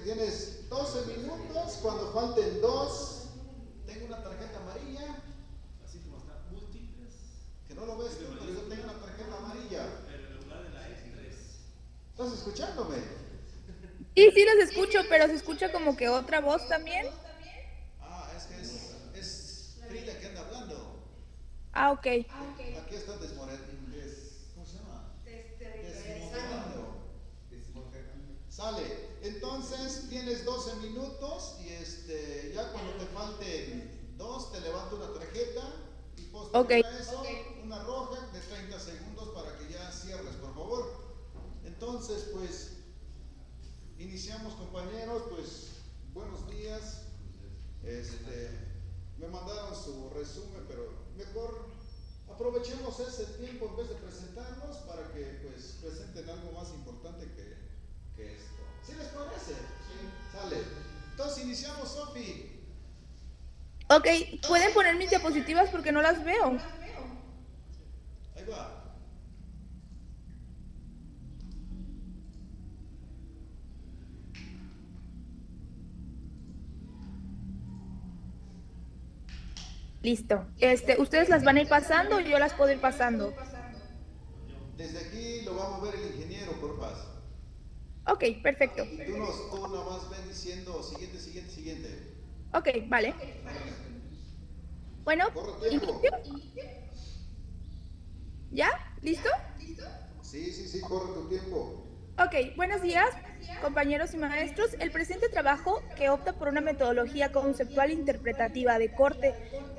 tienes 12 minutos, cuando falten dos, tengo una tarjeta amarilla, Así como está, múltiples. que no lo ves tú, pero yo tengo una tarjeta amarilla. Pero en lugar de la S3. ¿Estás escuchándome? Sí, sí los escucho, pero se escucha como que otra voz también. Ah, es que es Frida que anda hablando. Ah, ok. Aquí está ¿cómo se llama? Desmoderando. Sale. Entonces tienes 12 minutos y ya cuando te falten dos, te levanto una tarjeta y Ok. posterior a eso, una roja de 30 segundos para que ya cierres, por favor. Entonces, pues, iniciamos, compañeros. Pues, buenos días. Me mandaron su resumen, pero mejor aprovechemos ese tiempo en vez de presentarnos para que pues presenten algo más importante que esto. ¿Sí les parece? Sí. Sale. Entonces iniciamos, Sofi. Ok, ¿pueden poner mis diapositivas porque no las veo? Ahí va. Listo. ¿Ustedes las van a ir pasando o yo las puedo ir pasando? Desde aquí lo va a mover el ingeniero, por paz. Ok, perfecto. Y tú nada más ven diciendo siguiente, siguiente, siguiente. Ok, vale. Bueno, Corre tiempo. inicio. ¿Ya? ¿Listo? Sí, corre tu tiempo. Ok, buenos días, compañeros y maestros. El presente trabajo, que opta por una metodología conceptual interpretativa de corte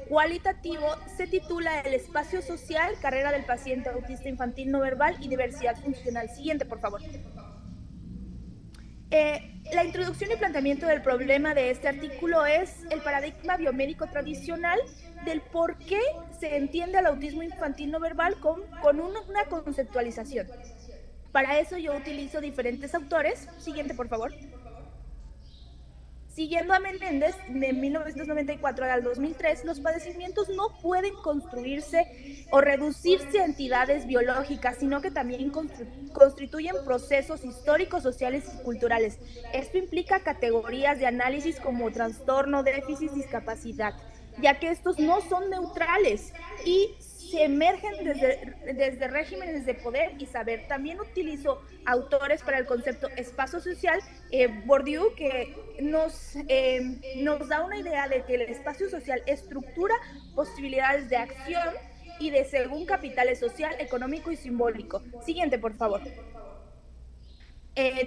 cualitativo, se titula El espacio social, carrera del paciente autista infantil no verbal y diversidad funcional. Siguiente, por favor. La introducción y planteamiento del problema de este artículo es el paradigma biomédico tradicional del por qué se entiende al autismo infantil no verbal con una conceptualización. Para eso yo utilizo diferentes autores. Siguiente, por favor. Siguiendo a Menéndez, de 1994 al 2003, los padecimientos no pueden construirse o reducirse a entidades biológicas, sino que también constituyen procesos históricos, sociales y culturales. Esto implica categorías de análisis como trastorno, déficit, discapacidad, ya que estos no son neutrales y se emergen desde regímenes de poder y saber. También utilizo autores para el concepto espacio social, Bourdieu, que nos da una idea de que el espacio social estructura posibilidades de acción y de según capitales social, económico y simbólico. Siguiente, por favor.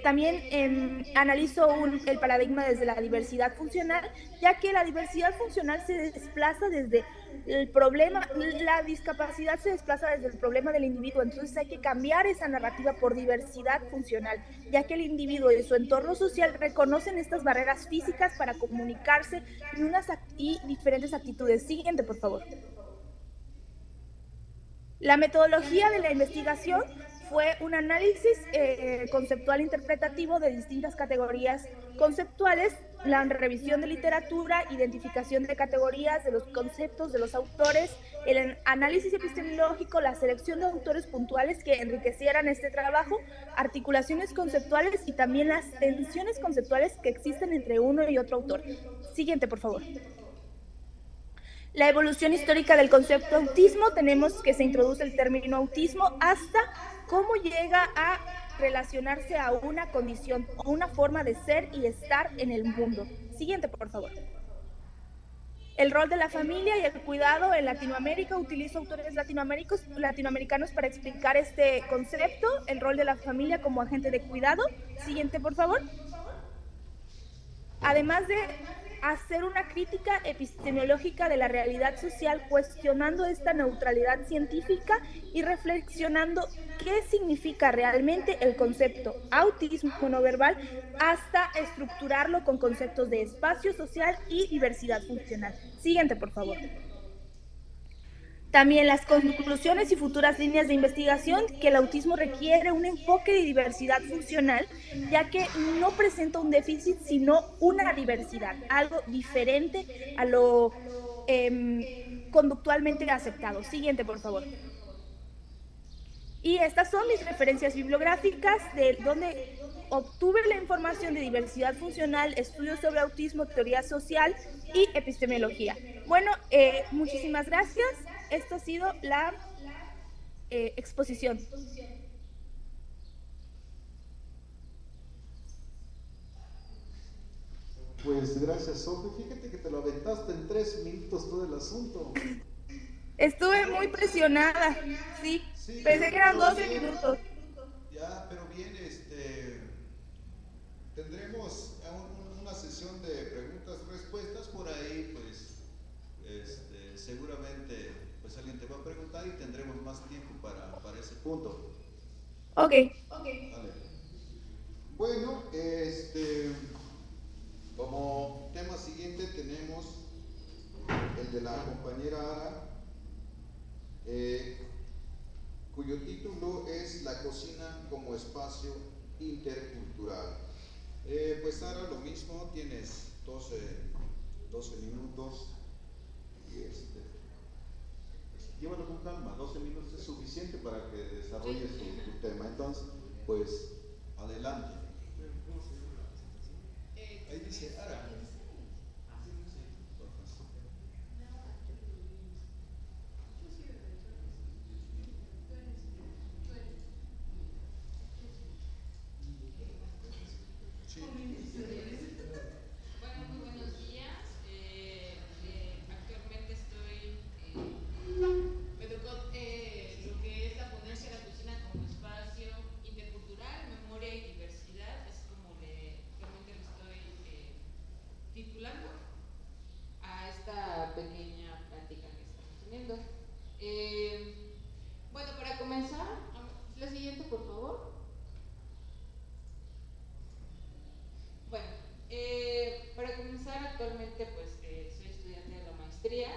También analizo el paradigma desde la diversidad funcional, ya que la diversidad funcional se desplaza desde el problema, la discapacidad se desplaza desde el problema del individuo, entonces hay que cambiar esa narrativa por diversidad funcional, ya que el individuo y su entorno social reconocen estas barreras físicas para comunicarse y diferentes actitudes. Siguiente, por favor. La metodología de la investigación fue un análisis conceptual interpretativo de distintas categorías conceptuales, la revisión de literatura, identificación de categorías, de los conceptos, de los autores, el análisis epistemológico, la selección de autores puntuales que enriquecieran este trabajo, articulaciones conceptuales y también las tensiones conceptuales que existen entre uno y otro autor. Siguiente, por favor. La evolución histórica del concepto autismo, tenemos que se introduce el término autismo hasta cómo llega a relacionarse a una condición o una forma de ser y estar en el mundo. Siguiente, por favor. El rol de la familia y el cuidado en Latinoamérica. Utilizo autores latinoamericanos para explicar este concepto, el rol de la familia como agente de cuidado. Siguiente, por favor. Además de hacer una crítica epistemológica de la realidad social, cuestionando esta neutralidad científica y reflexionando qué significa realmente el concepto autismo no verbal, hasta estructurarlo con conceptos de espacio social y diversidad funcional. Siguiente, por favor. También las conclusiones y futuras líneas de investigación, que el autismo requiere un enfoque de diversidad funcional, ya que no presenta un déficit, sino una diversidad, algo diferente a lo conductualmente aceptado. Siguiente, por favor. Y estas son mis referencias bibliográficas de donde obtuve la información de diversidad funcional, estudios sobre autismo, teoría social y epistemología. Bueno, muchísimas gracias. Esta ha sido la exposición. Pues gracias, Sofi. Fíjate que te lo aventaste en 3 minutos todo el asunto. Estuve muy presionada, sí. Pensé que eran 12 minutos. Ya, pero bien, tendremos una sesión de preguntas-respuestas por ahí, pues, seguramente, pues alguien te va a preguntar y tendremos más tiempo para ese punto. Ok. Vale. Bueno, como tema siguiente tenemos el de la compañera Ara, cuyo título es La cocina como espacio intercultural. Pues Ara, lo mismo, tienes 12 minutos y llévalo con calma, 12 minutos es suficiente para que desarrolles tu tema. Entonces, pues, adelante. Ahí dice Ara. Bueno, muy buenos días. Actualmente me tocó lo que es la ponencia de la cocina como espacio intercultural, memoria y diversidad, es como realmente lo estoy titulando a esta pequeña plática que estamos teniendo. Bueno, para comenzar, la siguiente, por favor. Bueno, para comenzar, actualmente pues soy estudiante de la maestría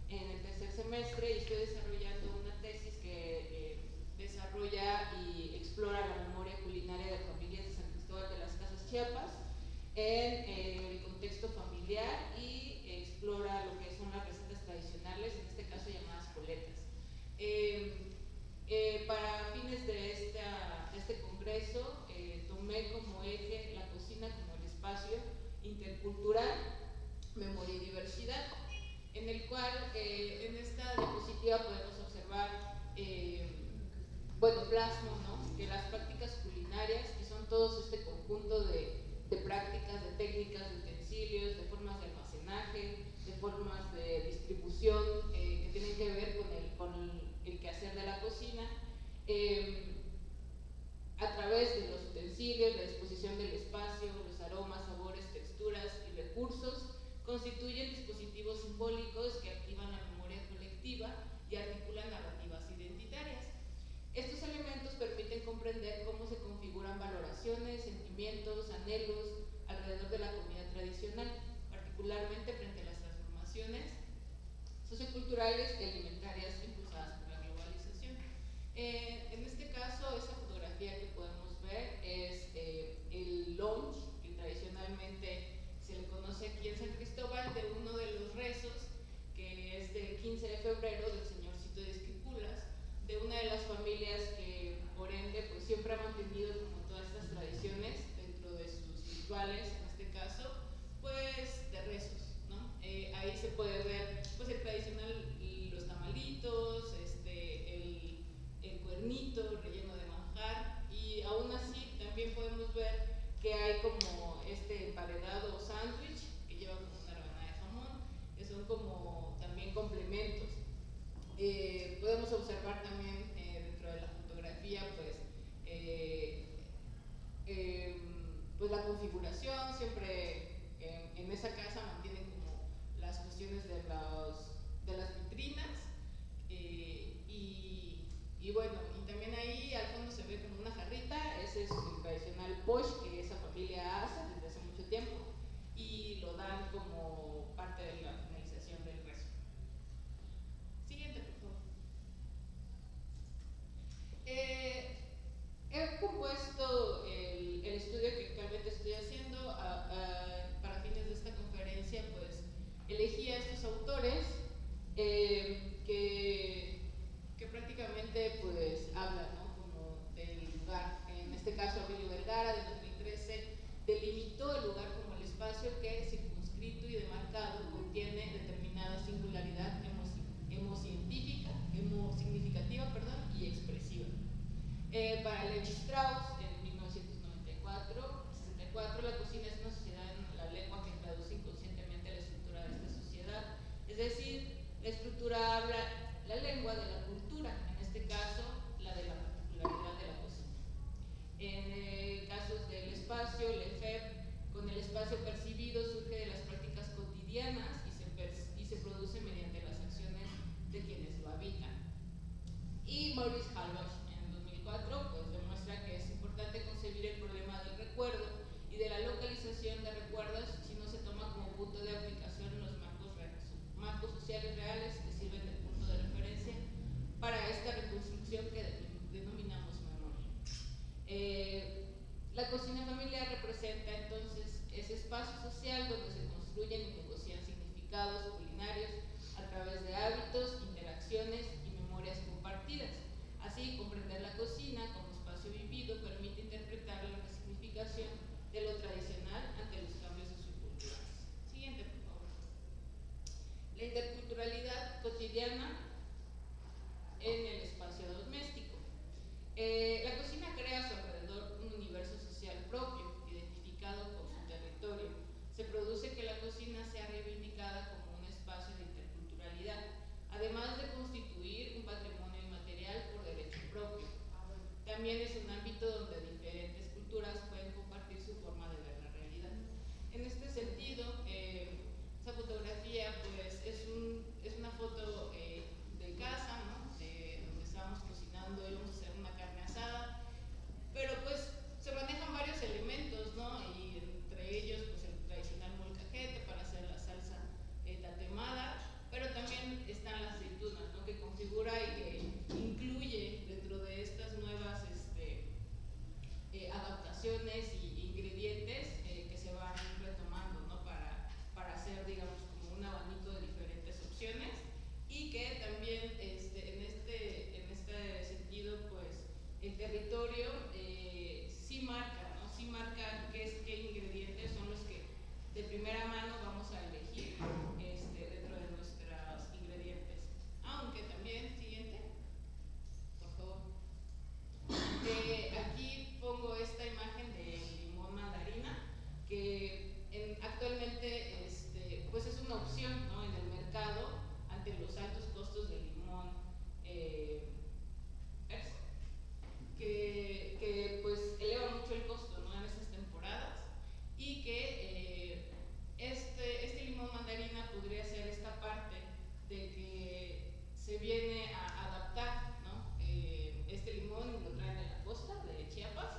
en el tercer semestre y estoy desarrollando una tesis que desarrolla y explora la memoria culinaria de familias de San Cristóbal de las Casas Chiapas en el contexto familiar y explora lo que son las recetas tradicionales, en este caso llamadas coletas. Para fines de este congreso tomé como eje la cocina como el espacio intercultural, memoria y diversidad, en el cual en esta diapositiva podemos observar, plasmo, ¿no?, que las prácticas culinarias, que son todos este conjunto de prácticas, de técnicas, de utensilios, de formas de almacenaje, de formas de distribución que tienen que ver con el quehacer de la cocina, a través de los utensilios, la disposición del espacio, los aromas, sabores, texturas y recursos, constituyen dispositivos simbólicos que activan la memoria colectiva y articulan narrativas identitarias. Estos elementos permiten comprender cómo se configuran valoraciones, sentimientos, anhelos alrededor de la comida tradicional, particularmente frente a las transformaciones socioculturales y alimentarias impulsadas por la globalización. En este caso, esa fotografía que podemos ver es el lunch, que tradicionalmente se le conoce aquí en San Cristóbal, de uno de los rezos, que es del 15 de febrero del señorcito de Esquipulas, de una de las familias que, por ende, pues siempre ha mantenido como todas estas tradiciones dentro de sus rituales, en este caso, pues de rezos, ¿no? Ahí se puede ver, pues el tradicional, los tamalitos, el cuernito relleno de manjar, y aún así también podemos ver que hay como este emparedado sándwich que lleva como una rebanada de jamón, que son como también complementos. Podemos observar también dentro de la fotografía pues la configuración, siempre en esa casa mantienen como las cuestiones de las vitrinas, y bueno, y también ahí al fondo se ve como una jarrita, ese es el tradicional posh que esa familia hace desde hace mucho tiempo y lo dan como parte de la finalización del rezo. Siguiente, por favor. He compuesto el estudio que actualmente estoy haciendo para fines de esta conferencia, pues elegí a estos autores que prácticamente pues hablan, ¿no?, social donde se construyen y negocian significados culinarios a través de hábitos, interacciones y memorias compartidas. Así, comprender la cocina como espacio vivido permite interpretar la resignificación de lo tradicional ante los cambios socioculturales. Siguiente, por favor. La interculturalidad cotidiana en el espacio doméstico. La cocina crea a su alrededor un universo social propio, identificado con su territorio. Se produce que la cocina sea reivindicada como un espacio de interculturalidad, además de constituir un patrimonio inmaterial por derecho propio. También es un ámbito donde diferentes culturas pueden compartir su forma de ver la realidad. En este sentido, esa fotografía pues, es una foto de casa, ¿no? Donde estábamos cocinando, íbamos a hacer una carne asada, pero pues se manejan varios elementos, ¿no? Y entre ellos pues el tradicional molcajete para hacer la salsa tatemada, pero también están las aceitunas, ¿no? Que configura y que incluye dentro de estas nuevas adaptaciones y ingredientes que se van retomando, ¿no? Para hacer, digamos, como un abanico de diferentes opciones, y que también en este sentido pues el territorio sí marca, ¿no? Sí marca qué ingredientes son los que de primera mano vamos a elegir dentro de nuestros ingredientes. Aunque también, siguiente, por favor. Aquí pongo esta imagen de limón mandarina, que actualmente pues es una opción, ¿no? En el mercado ante los altos costos del limón que pues eleva mucho el costo, ¿no? En estas temporadas, y que este limón mandarina podría ser esta parte de que se viene a adaptar, ¿no? Este limón lo traen de la costa de Chiapas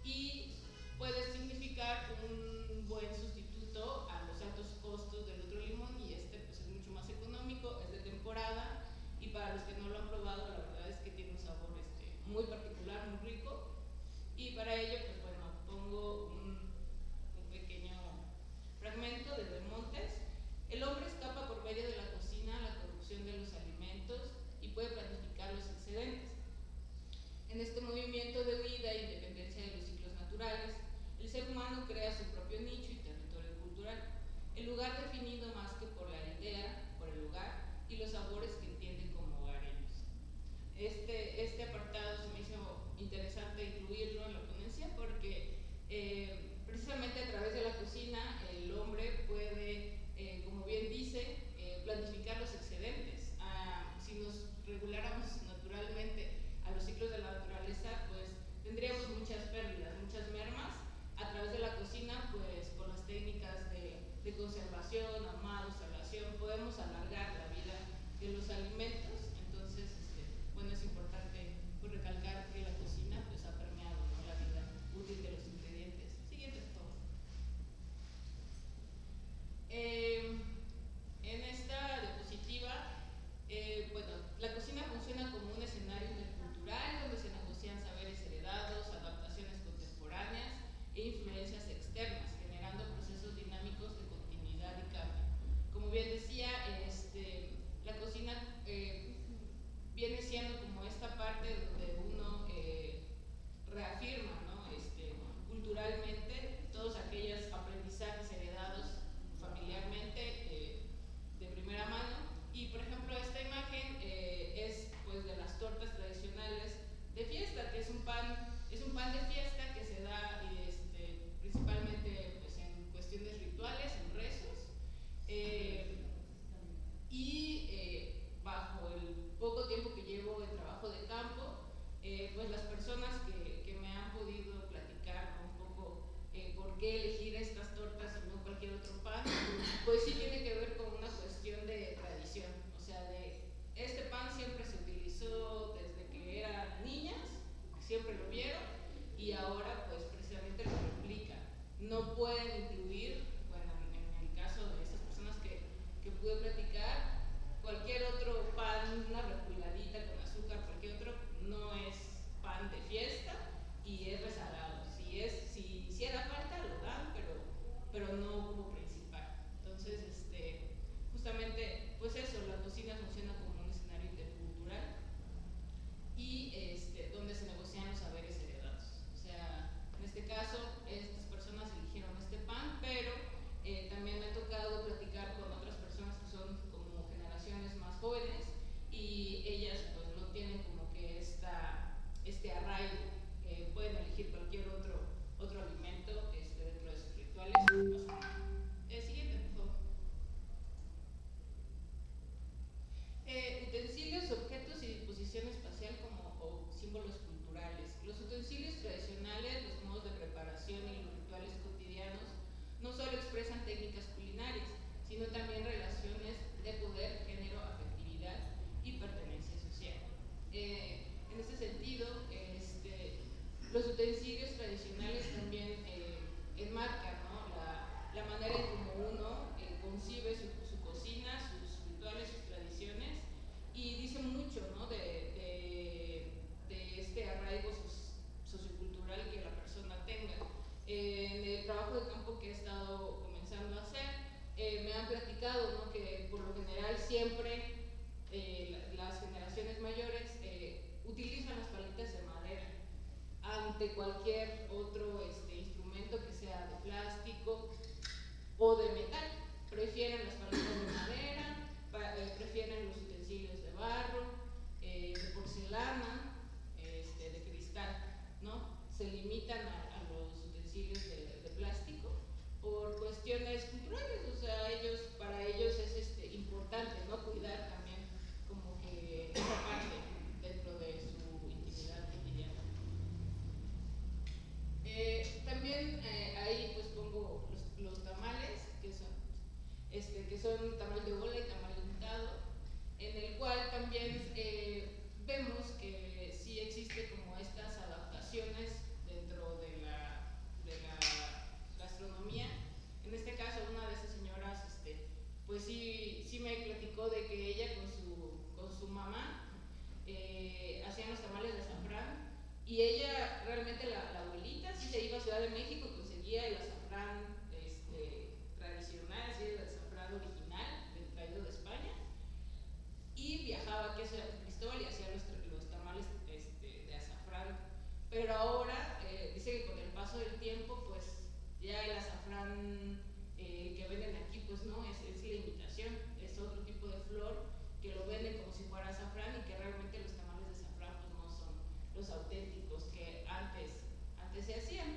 y puede significar un buen sustituto a los altos costos del otro limón, y pues es mucho más económico, es de temporada, y para los que no lo han probado, la verdad es que tiene un sabor muy particular, muy rico. Y para ello, pues bueno, pongo un pequeño fragmento de Bermontes. El hombre escapa por medio de la cocina a la corrupción de los alimentos y puede planificar los excedentes. En este movimiento de huida e independencia de los ciclos naturales, el ser humano crea su propio nicho y territorio cultural, el lugar definido más que por la aldea, por el lugar y los sabores que entiende como hogareños. Este apartado se me hizo interesante incluirlo en la ponencia porque precisamente a través de la cocina el hombre puede, como bien dice, planificar los excedentes. Si nos reguláramos naturalmente a los ciclos de la naturaleza, pues tendríamos muchas pérdidas, muchas mermas. A través de la cocina, pues con las técnicas de conservación, ahumado, salación, podemos alargar la vida de los alimentos. Entonces, bueno, es importante pues, recalcar que la cocina pues, ha permeado, ¿no? La vida útil de los ingredientes. Siguiente, por favor. En esta diapositiva, bueno, la cocina funciona como un escenario intercultural donde se negocian saberes heredados, adaptaciones contemporáneas e influencias externas, generando procesos dinámicos de continuidad y cambio. Como bien decía, la cocina o de metal. Prefieren las paletas de madera, prefieren los utensilios de barro, de porcelana, de cristal, ¿no? Se limitan a los utensilios de plástico por cuestiones culturales, o sea, para ellos es importante, ¿no? Cuidar también como que esa parte dentro de su intimidad cotidiana. También ahí pues pongo los tamales, que son tamal de bola y tamal untado, en el cual también vemos que sí existe como estas adaptaciones dentro de la gastronomía. En este caso, una de esas señoras, pues sí me platicó de que ella con su mamá hacían los tamales de azafrán, y ella, realmente la abuelita, sí se iba a Ciudad de México, conseguía el azafrán tradicional, así el azafrán original, traído de España, y viajaba aquí a Ciudad de Cristóbal y hacía los tamales de azafrán. Pero ahora dice que con el paso del tiempo, pues ya el azafrán que venden aquí, pues no, es la imitación, es otro tipo de flor que lo venden como si fuera azafrán, y que realmente los tamales de azafrán pues no son los auténticos que antes se hacían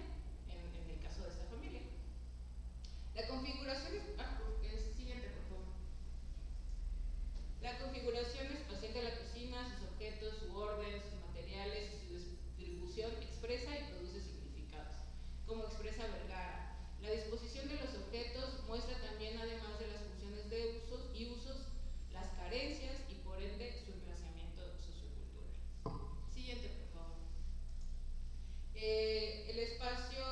en el caso de esta familia. La configuración siguiente, por favor. La configuración espacial de la cocina, sus objetos, su orden, sus materiales y su distribución expresa y produce significados. Como expresa Vergara, la disposición de los objetos muestra también, además de las funciones de usos, las carencias y por ende su emplazamiento sociocultural. Siguiente, por favor. El espacio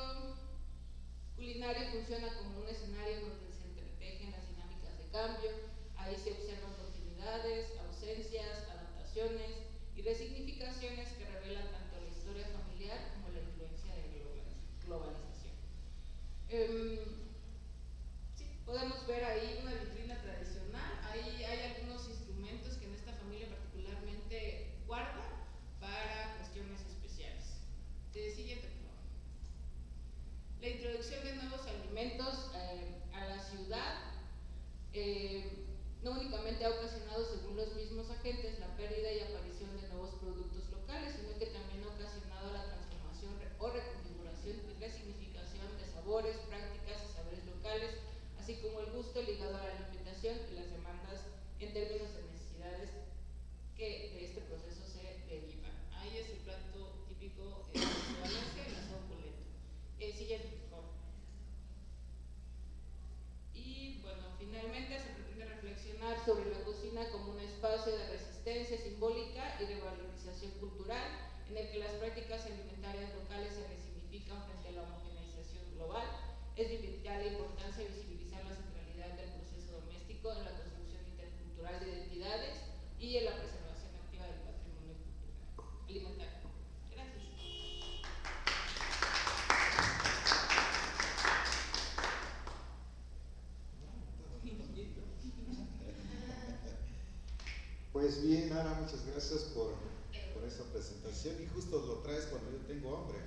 culinario funciona como un escenario donde se entretejen las dinámicas de cambio. Ahí se observan continuidades, ausencias, adaptaciones y resignificaciones que revelan tanto la historia familiar como la influencia de globalización. Sí, podemos ver ahí una vitrina tradicional. Ahí hay algunos instrumentos que en esta familia particularmente guardan para cuestiones especiales. Siguiente, por favor. La introducción de nuevos alimentos a la ciudad no únicamente ha ocasionado, según los mismos agentes, la pérdida y aparición de nuevos productos locales, sino que también ha ocasionado la transformación o reconfiguración y resignificación de sabores, prácticas y saberes locales, así como el gusto ligado a la alimentación y las demandas en términos de necesidades que de este proceso se derivan. Ahí es el plato típico de Valencia, el asado polento. Siguiente, por favor. Y bueno, finalmente se pretende reflexionar sobre la cocina como un espacio de resistencia simbólica y de valorización cultural, en el que las prácticas alimentarias locales se resignifican frente a la homogeneización global. Es de vital importancia visibilizar la centralidad del proceso doméstico en la construcción intercultural de identidades y en la preservación activa del patrimonio cultural alimentario. Gracias. Pues bien, Ana, muchas gracias por esta presentación, y justo lo traes cuando yo tengo hambre.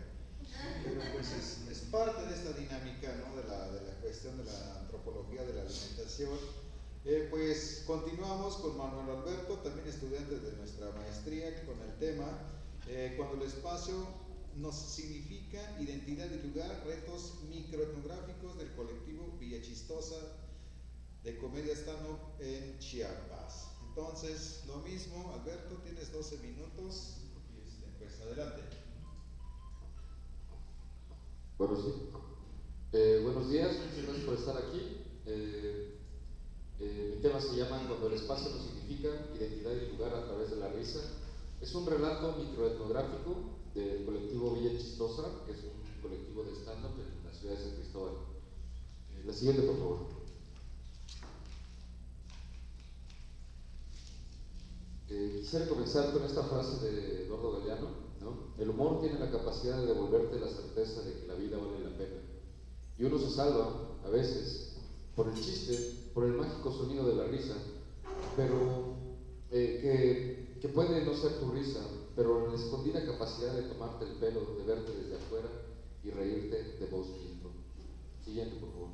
Pero pues es parte de esta dinámica, ¿no? de la cuestión de la antropología de la alimentación. Pues continuamos con Manuel Alberto, también estudiante de nuestra maestría, con el tema cuando el espacio nos significa identidad y lugar, retos microetnográficos del colectivo Villa Chistosa de Comedia Stand-Up en Chiapas. Entonces, lo mismo, Alberto, tienes 12 minutos y pues adelante. Bueno, sí. Buenos días, muchas gracias por estar aquí. Mi tema se llama Cuando el espacio nos significa identidad y lugar a través de la risa. Es un relato microetnográfico del colectivo Villa Chistosa, que es un colectivo de stand-up en la ciudad de San Cristóbal. La siguiente, por favor. Quisiera comenzar con esta frase de Eduardo Galeano, ¿no? El humor tiene la capacidad de devolverte la certeza de que la vida vale la pena. Y uno se salva, a veces, por el chiste, por el mágico sonido de la risa, pero que puede no ser tu risa, pero la escondida capacidad de tomarte el pelo, de verte desde afuera y reírte de vos mismo. Siguiente, por favor.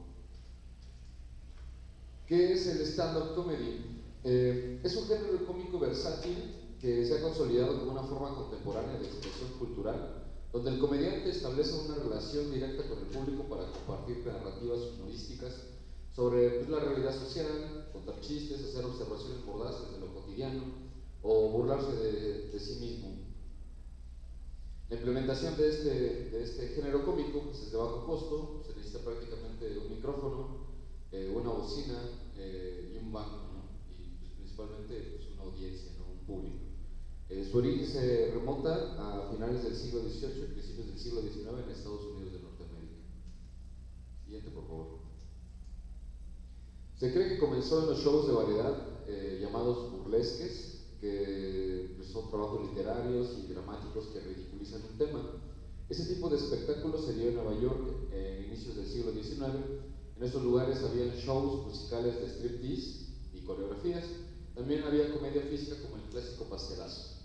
¿Qué es el stand-up comedy? Es un género cómico versátil que se ha consolidado como una forma contemporánea de expresión cultural, donde el comediante establece una relación directa con el público para compartir narrativas humorísticas sobre la realidad social, contar chistes, hacer observaciones mordaces de lo cotidiano o burlarse de sí mismo. La implementación de este género cómico pues, es de bajo costo, se necesita prácticamente un micrófono, una bocina y un banco, ¿no? Y pues, principalmente pues, una audiencia, ¿no? Un público. Su origen se remonta a finales del siglo XVIII y principios del siglo XIX en Estados Unidos de Norteamérica. Siguiente, por favor. Se cree que comenzó en los shows de variedad llamados burlesques, que pues, son trabajos literarios y dramáticos que ridiculizan un tema. Ese tipo de espectáculos se dio en Nueva York en inicios del siglo XIX. En estos lugares había shows musicales de striptease y coreografías. También había comedia física como el clásico pastelazo.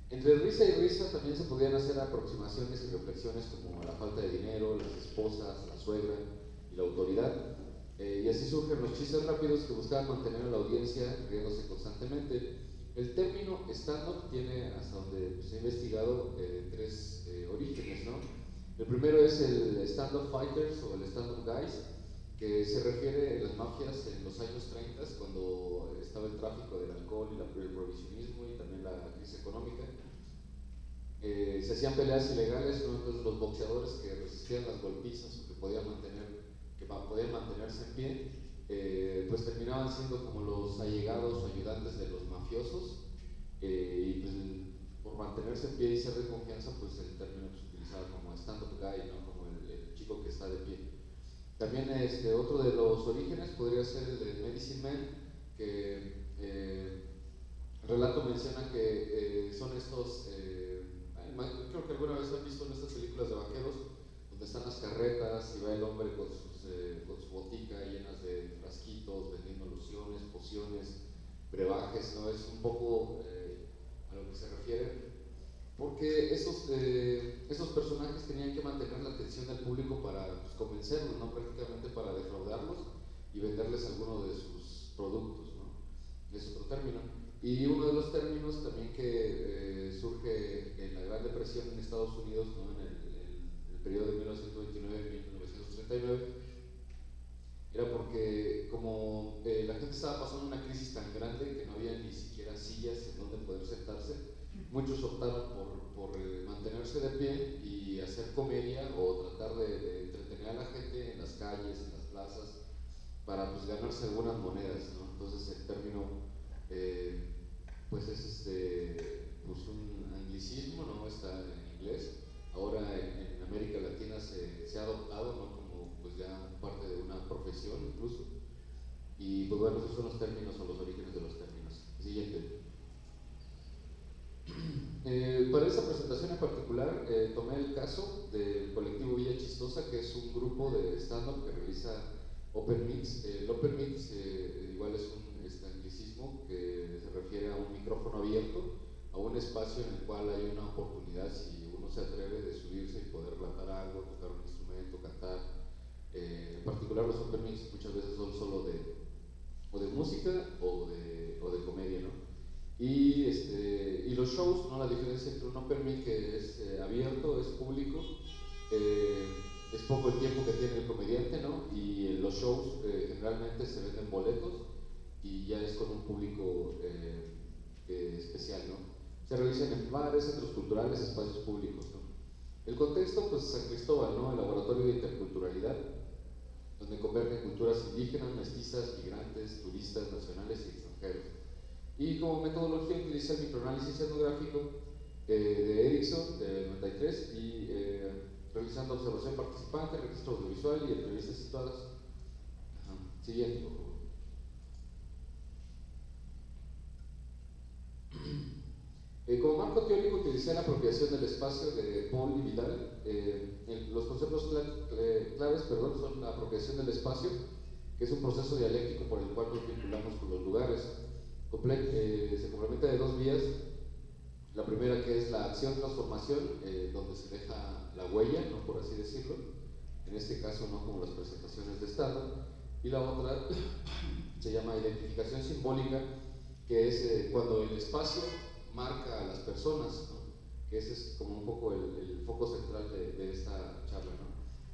Entre risa y risa también se podían hacer aproximaciones y reflexiones como la falta de dinero, las esposas, la suegra y la autoridad. Y así surgen los chistes rápidos que buscaban mantener a la audiencia riéndose constantemente. El término stand-up tiene, hasta donde se ha investigado, tres orígenes, ¿no? El primero es el stand-up fighters o el stand-up guys, que se refiere a las mafias en los años 30, cuando estaba el tráfico del alcohol y el prohibicionismo y también la crisis económica. Se hacían peleas ilegales, ¿no? Entonces los boxeadores que resistían las golpizas o que podían mantenerse en pie, pues terminaban siendo como los allegados o ayudantes de los mafiosos, y pues por mantenerse en pie y ser de confianza, pues el término se utilizaba como stand-up guy, ¿no? Como el chico que está de pie. También otro de los orígenes podría ser el de Medicine Man, que el relato menciona que son estos, creo que alguna vez han visto en estas películas de vaqueros, donde están las carretas y va el hombre con su botica llenas de frasquitos, vendiendo lociones, pociones, brebajes, ¿no? Es un poco a lo que se refiere, porque esos personajes tenían que mantener la atención del público para pues, convencerlos, ¿no? Prácticamente para defraudarlos y venderles alguno de sus productos, ¿no? Es otro término. Y uno de los términos también que surge en la Gran Depresión en Estados Unidos, ¿no? En el periodo de 1929-1939, era porque como la gente estaba pasando una crisis tan grande que no había ni siquiera sillas en donde poder sentarse, muchos optaron por mantenerse de pie y hacer comedia o tratar de entretener a la gente en las calles, en las plazas, para pues ganarse algunas monedas, ¿no? Entonces el término pues es pues un anglicismo, ¿no? Está en inglés. Ahora en América Latina se ha adoptado, ¿no? Como pues ya parte de una profesión incluso. Y pues bueno, esos son los términos o los orígenes de los términos. Siguiente. Para esta presentación en particular tomé el caso del colectivo Villa Chistosa, que es un grupo de stand-up que realiza Open Mix. El Open Mix igual es un anglicismo que se refiere a un micrófono abierto, a un espacio en el cual hay una oportunidad, si uno se atreve, de subirse y poder relatar algo, tocar un instrumento, cantar. En particular los Open Mix muchas veces son solo de música o de comedia, ¿no? Y los shows, ¿no? La diferencia entre un Open Mic que es abierto, es público, es poco el tiempo que tiene el comediante, ¿no? Y los shows generalmente se venden boletos y ya es con un público especial, ¿no? Se realizan en bares, centros culturales, espacios públicos, ¿no? El contexto, pues San Cristóbal, ¿no? El laboratorio de interculturalidad, donde convergen culturas indígenas, mestizas, migrantes, turistas, nacionales y extranjeros. Y como metodología utiliza el microanálisis etnográfico de Erickson, de 93, y realizando observación participante, registro audiovisual y entrevistas situadas. Siguiente, por favor. Como marco teórico utilicé la apropiación del espacio de Paul y Vidal. Los conceptos claves son la apropiación del espacio, que es un proceso dialéctico por el cual nos vinculamos con los lugares. Se complementa de dos vías. La primera, que es la acción-transformación, donde se deja la huella, ¿no? Por así decirlo, en este caso no como las presentaciones de Estado, Y la otra se llama identificación simbólica, que es cuando el espacio marca a las personas, ¿no? Que ese es como un poco el foco central de esta charla, ¿no?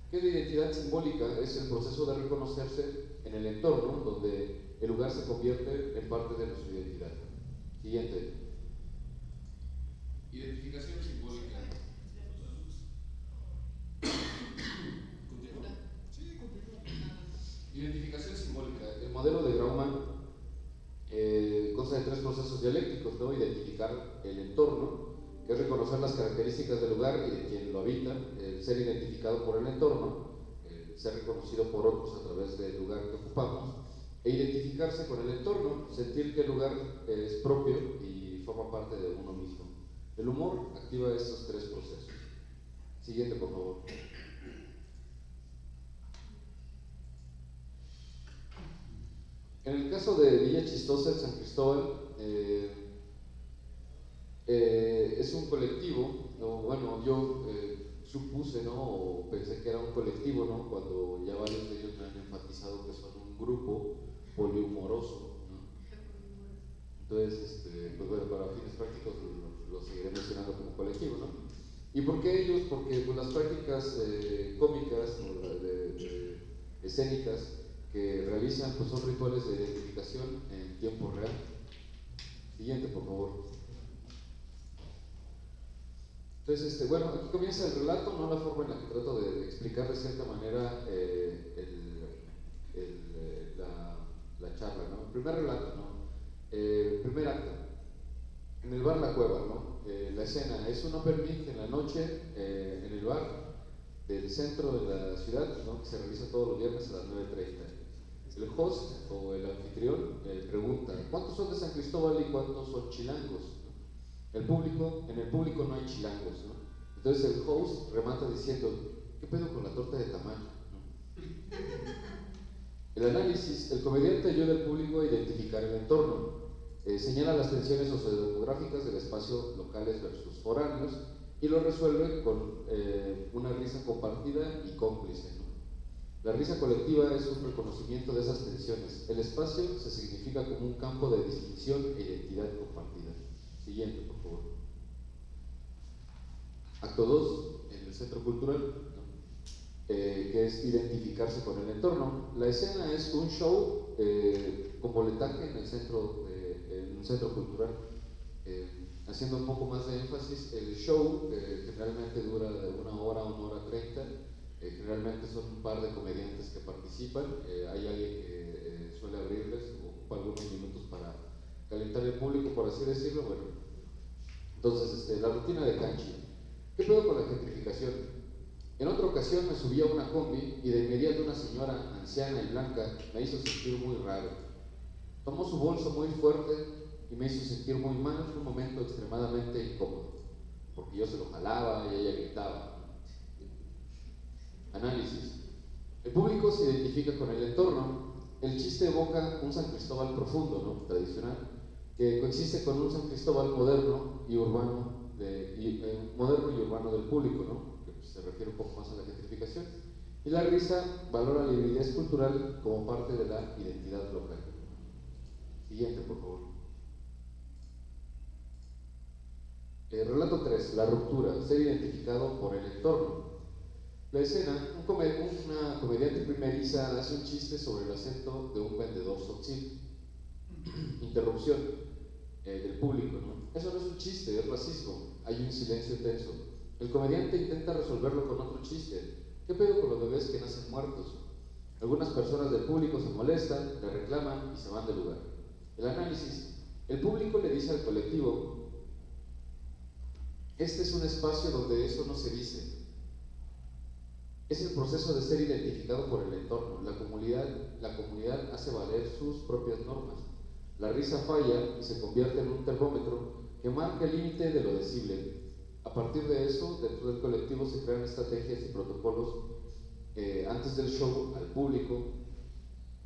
Que la identidad simbólica es el proceso de reconocerse en el entorno, donde el lugar se convierte en parte de nuestra identidad. Siguiente. Identificación simbólica. ¿Continúa? Sí, continúa. Identificación simbólica. El modelo de Grauman consta de 3 procesos dialécticos, ¿no? Identificar el entorno, que es reconocer las características del lugar y de quien lo habita, el ser identificado por el entorno, el ser reconocido por otros a través del lugar que ocupamos, e identificarse con el entorno, sentir que el lugar es propio y forma parte de uno mismo. El humor activa estos 3 procesos. Siguiente, por favor. En el caso de Villa Chistosa en San Cristóbal, es un colectivo, ¿no? Bueno, yo supuse, ¿no? O pensé que era un colectivo, ¿no? Cuando ya varios de ellos me han enfatizado que son un grupo polihumoroso, ¿no? Entonces, pues bueno, para fines prácticos lo seguiré mencionando como colectivo, ¿no? ¿Y por qué ellos? Porque pues, las prácticas cómicas, ¿no? Escénicas que realizan, pues son rituales de identificación en tiempo real. Siguiente, por favor. Entonces, bueno, aquí comienza el relato, no la forma en la que trato de explicar de cierta manera la charla, ¿no? El primer relato, ¿no? Primer acto. En el bar La Cueva, ¿no? La escena es un open mic en la noche en el bar del centro de la ciudad, ¿no? Que se realiza todos los viernes a las 9:30. El host o el anfitrión pregunta: ¿cuántos son de San Cristóbal y cuántos son chilangos? En el público no hay chilangos, ¿no? Entonces el host remata diciendo: ¿qué pedo con la torta de tamal? ¿No? El análisis, el comediante ayuda al público a identificar el entorno, señala las tensiones sociodemográficas del espacio locales versus foráneos y lo resuelve con una risa compartida y cómplice, ¿no? La risa colectiva es un reconocimiento de esas tensiones. El espacio se significa como un campo de distinción e identidad compartida. Siguiente, por favor. Acto 2, en el centro cultural, ¿no? Que es identificarse con el entorno. La escena es un show con boletaje en un centro cultural. Haciendo un poco más de énfasis, el show generalmente dura de 1 hora a 1:30. Generalmente son un par de comediantes que participan. Hay alguien que suele abrirles, ocupa algunos minutos para calentar el público, por así decirlo. Bueno, entonces la rutina de Canchi. ¿Qué pedo con la gentrificación? En otra ocasión me subí a una combi y de inmediato una señora anciana y blanca me hizo sentir muy raro. Tomó su bolso muy fuerte y me hizo sentir muy mal. Fue un momento extremadamente incómodo, porque yo se lo jalaba y ella gritaba. Análisis. El público se identifica con el entorno. El chiste evoca un San Cristóbal profundo, ¿no? Tradicional, que coexiste con un San Cristóbal moderno y urbano, moderno y urbano del público, ¿no? Que pues, se refiere un poco más a la gentrificación. Y la risa valora la hibridez cultural como parte de la identidad local. Siguiente, por favor. Relato 3, la ruptura, ser identificado por el entorno. La escena, una comediante primeriza hace un chiste sobre el acento de un vendedor sotzil. Interrupción del público, ¿no? Eso no es un chiste, es racismo. Hay un silencio tenso. El comediante intenta resolverlo con otro chiste. ¿Qué pedo con los bebés que nacen muertos? Algunas personas del público se molestan, le reclaman y se van del lugar. El análisis. El público le dice al colectivo: este es un espacio donde eso no se dice. Es el proceso de ser identificado por el entorno. La comunidad hace valer sus propias normas. La risa falla y se convierte en un termómetro que marca el límite de lo decible. A partir de eso, dentro del colectivo se crean estrategias y protocolos antes del show al público,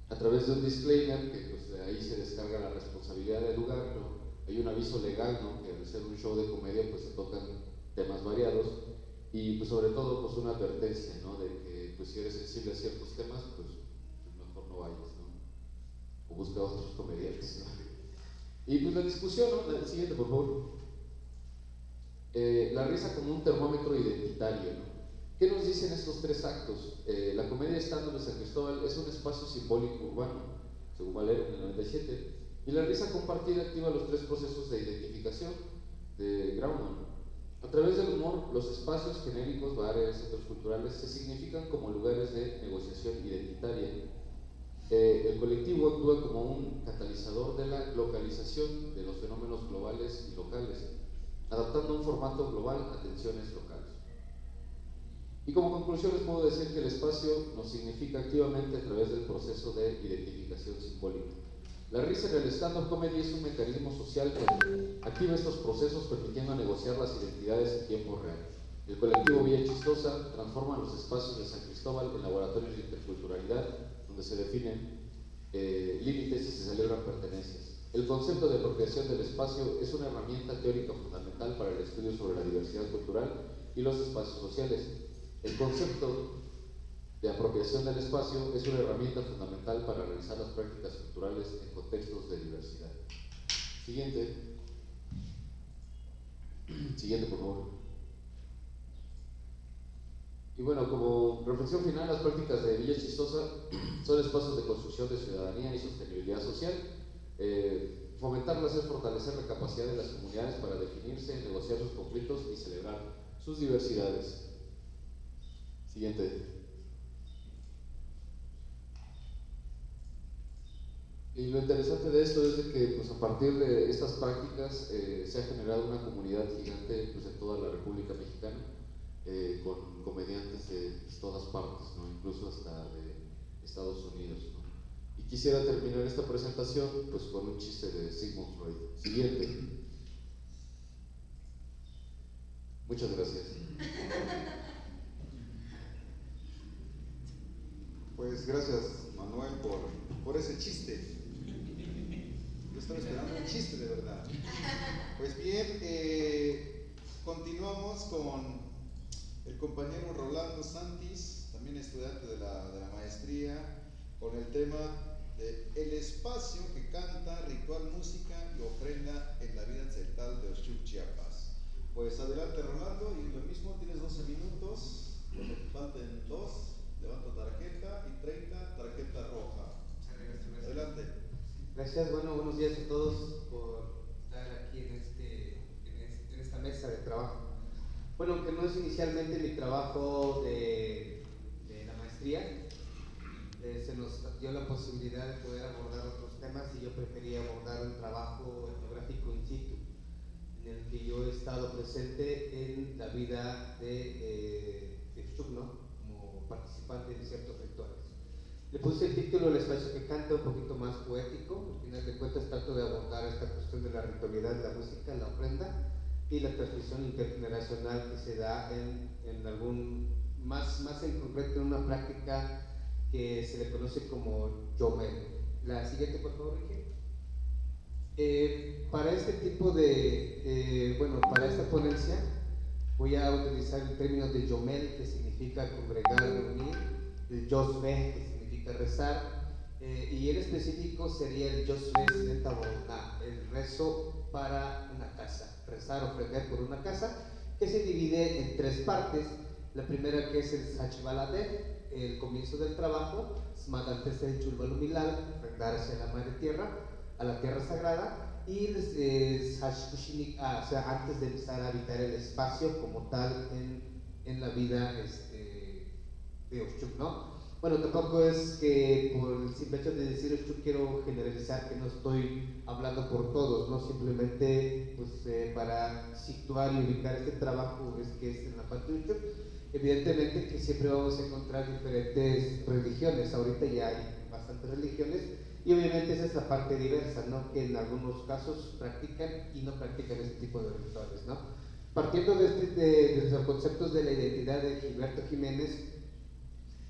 a través de un disclaimer, que pues, de ahí se descarga la responsabilidad del lugar, ¿no? Hay un aviso legal, ¿no? Que al ser un show de comedia pues se tocan temas variados. Y pues sobre todo pues una advertencia, ¿no? De que pues si eres sensible a ciertos temas, pues mejor no vayas. busca otros comediantes, ¿no? Y pues la discusión, ¿no? La siguiente, por favor. La risa como un termómetro identitario, ¿no? ¿Qué nos dicen estos tres actos? La comedia stand-up de San Cristóbal es un espacio simbólico urbano, según Valero en el 97, y la risa compartida activa los tres procesos de identificación de Grauman. A través del humor, los espacios genéricos, bares, centros culturales, se significan como lugares de negociación identitaria. El colectivo actúa como un catalizador de la localización de los fenómenos globales y locales, adaptando un formato global a tensiones locales. Y como conclusión les puedo decir que el espacio nos significa activamente a través del proceso de identificación simbólica. La risa en el stand-up comedy es un mecanismo social que activa estos procesos permitiendo negociar las identidades en tiempo real. El colectivo Villa Chistosa transforma los espacios de San Cristóbal en laboratorios de interculturalidad donde se definen límites y se celebran pertenencias. El concepto de apropiación del espacio es una herramienta teórica fundamental para el estudio sobre la diversidad cultural y los espacios sociales. El concepto de apropiación del espacio es una herramienta fundamental para realizar las prácticas culturales en contextos de diversidad. Siguiente. Siguiente, por favor. Y bueno, como reflexión final, las prácticas de Villa Chistosa son espacios de construcción de ciudadanía y sostenibilidad social. Fomentarlas es fortalecer la capacidad de las comunidades para definirse, negociar sus conflictos y celebrar sus diversidades. Siguiente. Y lo interesante de esto es de que pues, a partir de estas prácticas se ha generado una comunidad gigante pues, en toda la República Mexicana, con comediantes de pues, todas partes, ¿no? Incluso hasta de Estados Unidos, ¿no? Y quisiera terminar esta presentación pues, con un chiste de Sigmund Freud. Siguiente. Muchas gracias. Pues gracias, Manuel, por ese chiste. Yo estaba esperando un chiste de verdad. Pues bien, continuamos con el compañero Rolando Santis, también estudiante de la maestría, con el tema de el espacio que canta ritual, música y ofrenda en la vida ancestral de Oshuk, Chiapas. Pues adelante, Rolando, y lo mismo, tienes 12 minutos, cuando te falten 2, levanto tarjeta y 30, tarjeta roja. Adelante. Gracias, bueno, buenos días a todos por estar aquí en esta mesa de trabajo. Bueno, aunque no es inicialmente mi trabajo de la maestría, se nos dio la posibilidad de poder abordar otros temas y yo prefería abordar un trabajo etnográfico in situ, en el que yo he estado presente en la vida de Oshuk, ¿no? Como participante de ciertos rituales. Le puse el título El espacio que canta, un poquito más poético. Al final de cuentas trato de abordar esta cuestión de la ritualidad de la música, la ofrenda y la transmisión intergeneracional que se da en algún, más en concreto en una práctica que se le conoce como Yomel. La siguiente, por favor, Ricky. Para este tipo de, para esta ponencia voy a utilizar el término de Yomel, que significa congregar, reunir, el Yosbe, que significa rezar, y en específico sería el Yosbe Setaborná, el rezo para una casa, rezar, ofrender por una casa, que se divide en tres partes. La primera, que es el Sachbalade, el comienzo del trabajo, Smadantese el Chulbalumilal, ofrendar hacia la madre tierra, a la tierra sagrada, y Sashkushinik, o sea, antes de empezar a habitar el espacio como tal en la vida de Oshuk, ¿no? Bueno, tampoco es que por el simple hecho de decir Oshuk quiero generalizar que no estoy hablando por todos, ¿no? Simplemente pues, para situar y ubicar este trabajo es que es en la parte de Oshuk. Evidentemente que siempre vamos a encontrar diferentes religiones, ahorita ya hay bastantes religiones, y obviamente esa es la parte diversa, ¿no? Que en algunos casos practican y no practican este tipo de rituales, ¿no? Partiendo de los conceptos de la identidad de Gilberto Jiménez,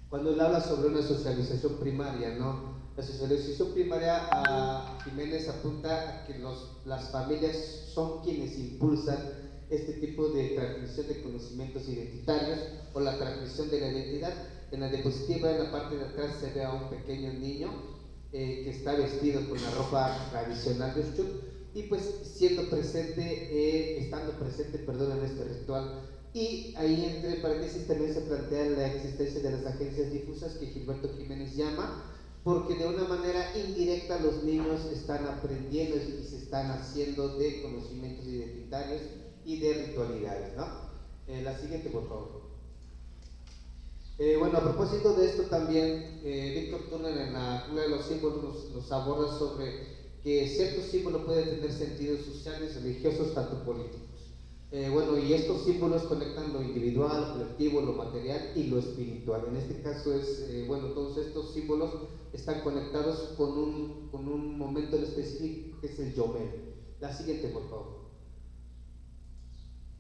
cuando él habla sobre una socialización primaria, ¿no? La socialización primaria a Jiménez apunta a que las familias son quienes impulsan este tipo de transmisión de conocimientos identitarios o la transmisión de la identidad. En la diapositiva, en la parte de atrás, se ve a un pequeño niño que está vestido con la ropa tradicional de Ushchuk, y pues estando presente, perdón, en este ritual. Y ahí entre paréntesis también se plantea la existencia de las agencias difusas que Gilberto Jiménez llama, porque de una manera indirecta los niños están aprendiendo y se están haciendo de conocimientos identitarios y de ritualidades, ¿no? La siguiente, por favor. Bueno, a propósito de esto también, Víctor Turner en la Jungla de los Símbolos nos aborda sobre que ciertos símbolos pueden tener sentidos sociales, religiosos, tanto políticos. Bueno, y estos símbolos conectan lo individual, lo colectivo, lo material y lo espiritual. En este caso bueno, todos estos símbolos están conectados con un momento en específico que es el Yomel. La siguiente, por favor.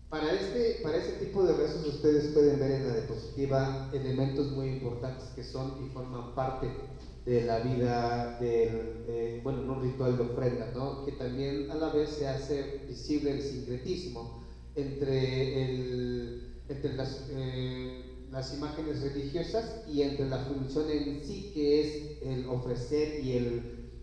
Para este tipo de rezos ustedes pueden ver en la diapositiva elementos muy importantes que son y forman parte de la vida bueno, en un ritual de ofrenda, ¿no? Que también a la vez se hace visible el sincretismo entre las imágenes religiosas y entre la función en sí, que es el ofrecer y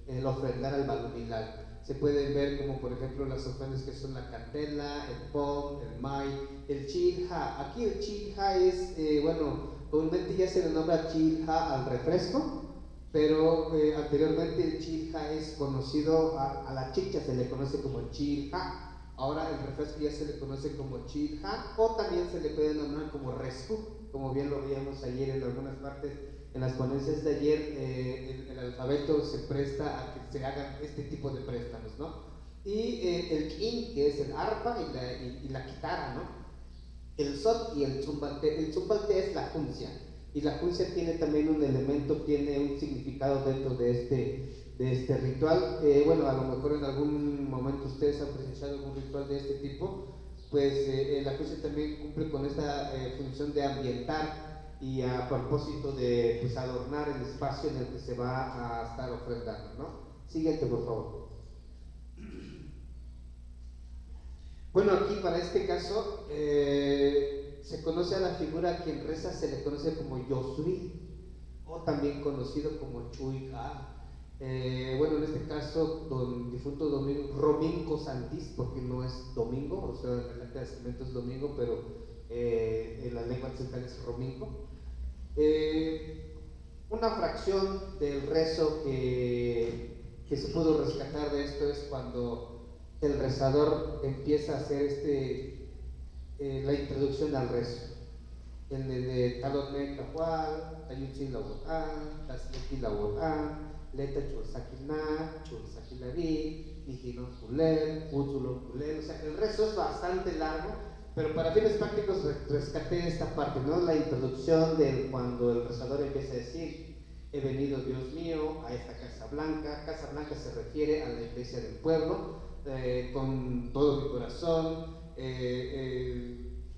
el ofrendar al Balumilal. Se pueden ver como por ejemplo las ofrendas que son la candela, el pom, el may, el chilja. Aquí el chilja es, bueno, comúnmente ya se le nombra chilja al refresco, pero anteriormente el chilja es conocido, a la chicha se le conoce como chilja. Ahora el refresco ya se le conoce como chilja, o también se le puede nombrar como rescu, como bien lo veíamos ayer en algunas partes. En las ponencias de ayer, el alfabeto se presta a que se hagan este tipo de préstamos, ¿no? Y el kin, que es el arpa y la guitarra, ¿no? El sot y el tzumbalte. El tzumbalte es la juncia, y la juncia tiene también un elemento, tiene un significado dentro de este ritual. Bueno, a lo mejor en algún momento ustedes han presenciado algún ritual de este tipo, pues la juncia también cumple con esta función de ambientar y a propósito de pues, adornar el espacio en el que se va a estar ofrendando, ¿no? Siguiente, por favor. Bueno, aquí para este caso se conoce a la figura a quien reza, se le conoce como Yosui, o también conocido como Chuika. Bueno, en este caso, difunto Romingo Santís, porque no es domingo, o sea, en el acta de nacimiento es domingo, pero en la lengua tzotzil es Romingo. Una fracción del rezo que se pudo rescatar de esto es cuando el rezador empieza a hacer la introducción al rezo. El de Talon Cajual, Tayuchi Labotan, Tasleki Labotan, Leta Chulsaquilná, Chulsaquilaví, Nijilon Kulel, Puzulon Kulel. O sea, el rezo es bastante largo, pero para fines prácticos rescaté esta parte, ¿no? La introducción de cuando el rezador empieza a decir: he venido, Dios mío, a esta Casa Blanca. Casa Blanca se refiere a la iglesia del pueblo, con todo mi corazón,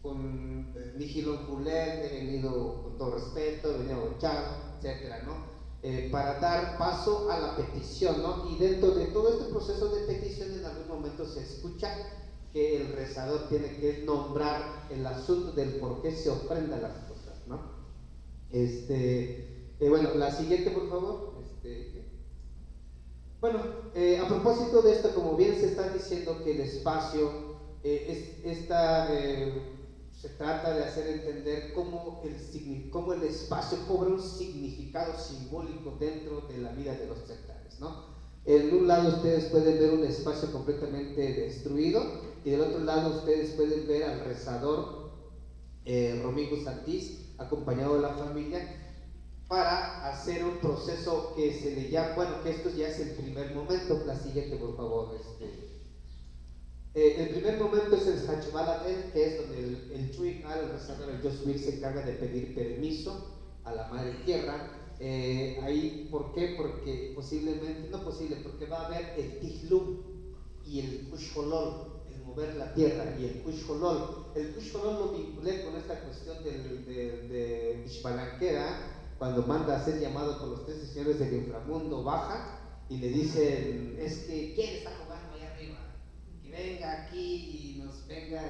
con Nijilon Kulel, he venido con todo respeto, he venido a Ochao, etcétera, ¿no? Para dar paso a la petición, ¿no? Y dentro de todo este proceso de petición, en algún momento se escucha que el rezador tiene que nombrar el asunto del por qué se ofrenda las cosas, ¿no? Bueno, la siguiente, por favor. Bueno, a propósito de esto, como bien se está diciendo que el espacio se trata de hacer entender cómo el espacio cobra un significado simbólico dentro de la vida de los tzertanes, ¿no? En un lado ustedes pueden ver un espacio completamente destruido, y del otro lado ustedes pueden ver al rezador Romingo Santís acompañado de la familia para hacer un proceso que se le llama, bueno, que esto ya es el primer momento. La siguiente, por favor. El primer momento es el Hachbalatel, que es donde el Chuikal, el rezador, el Yosui, se encarga de pedir permiso a la Madre Tierra. Ahí, ¿por qué? Porque porque va a haber el Tihlum y el Kushholol, el mover la tierra, y el Kushholol. El Kushholol lo vinculé con esta cuestión de Ishbalanquera, cuando manda a ser llamado por los 13 señores del inframundo, baja y le dicen: es que ¿quién está jugando allá arriba? Que venga aquí y nos venga,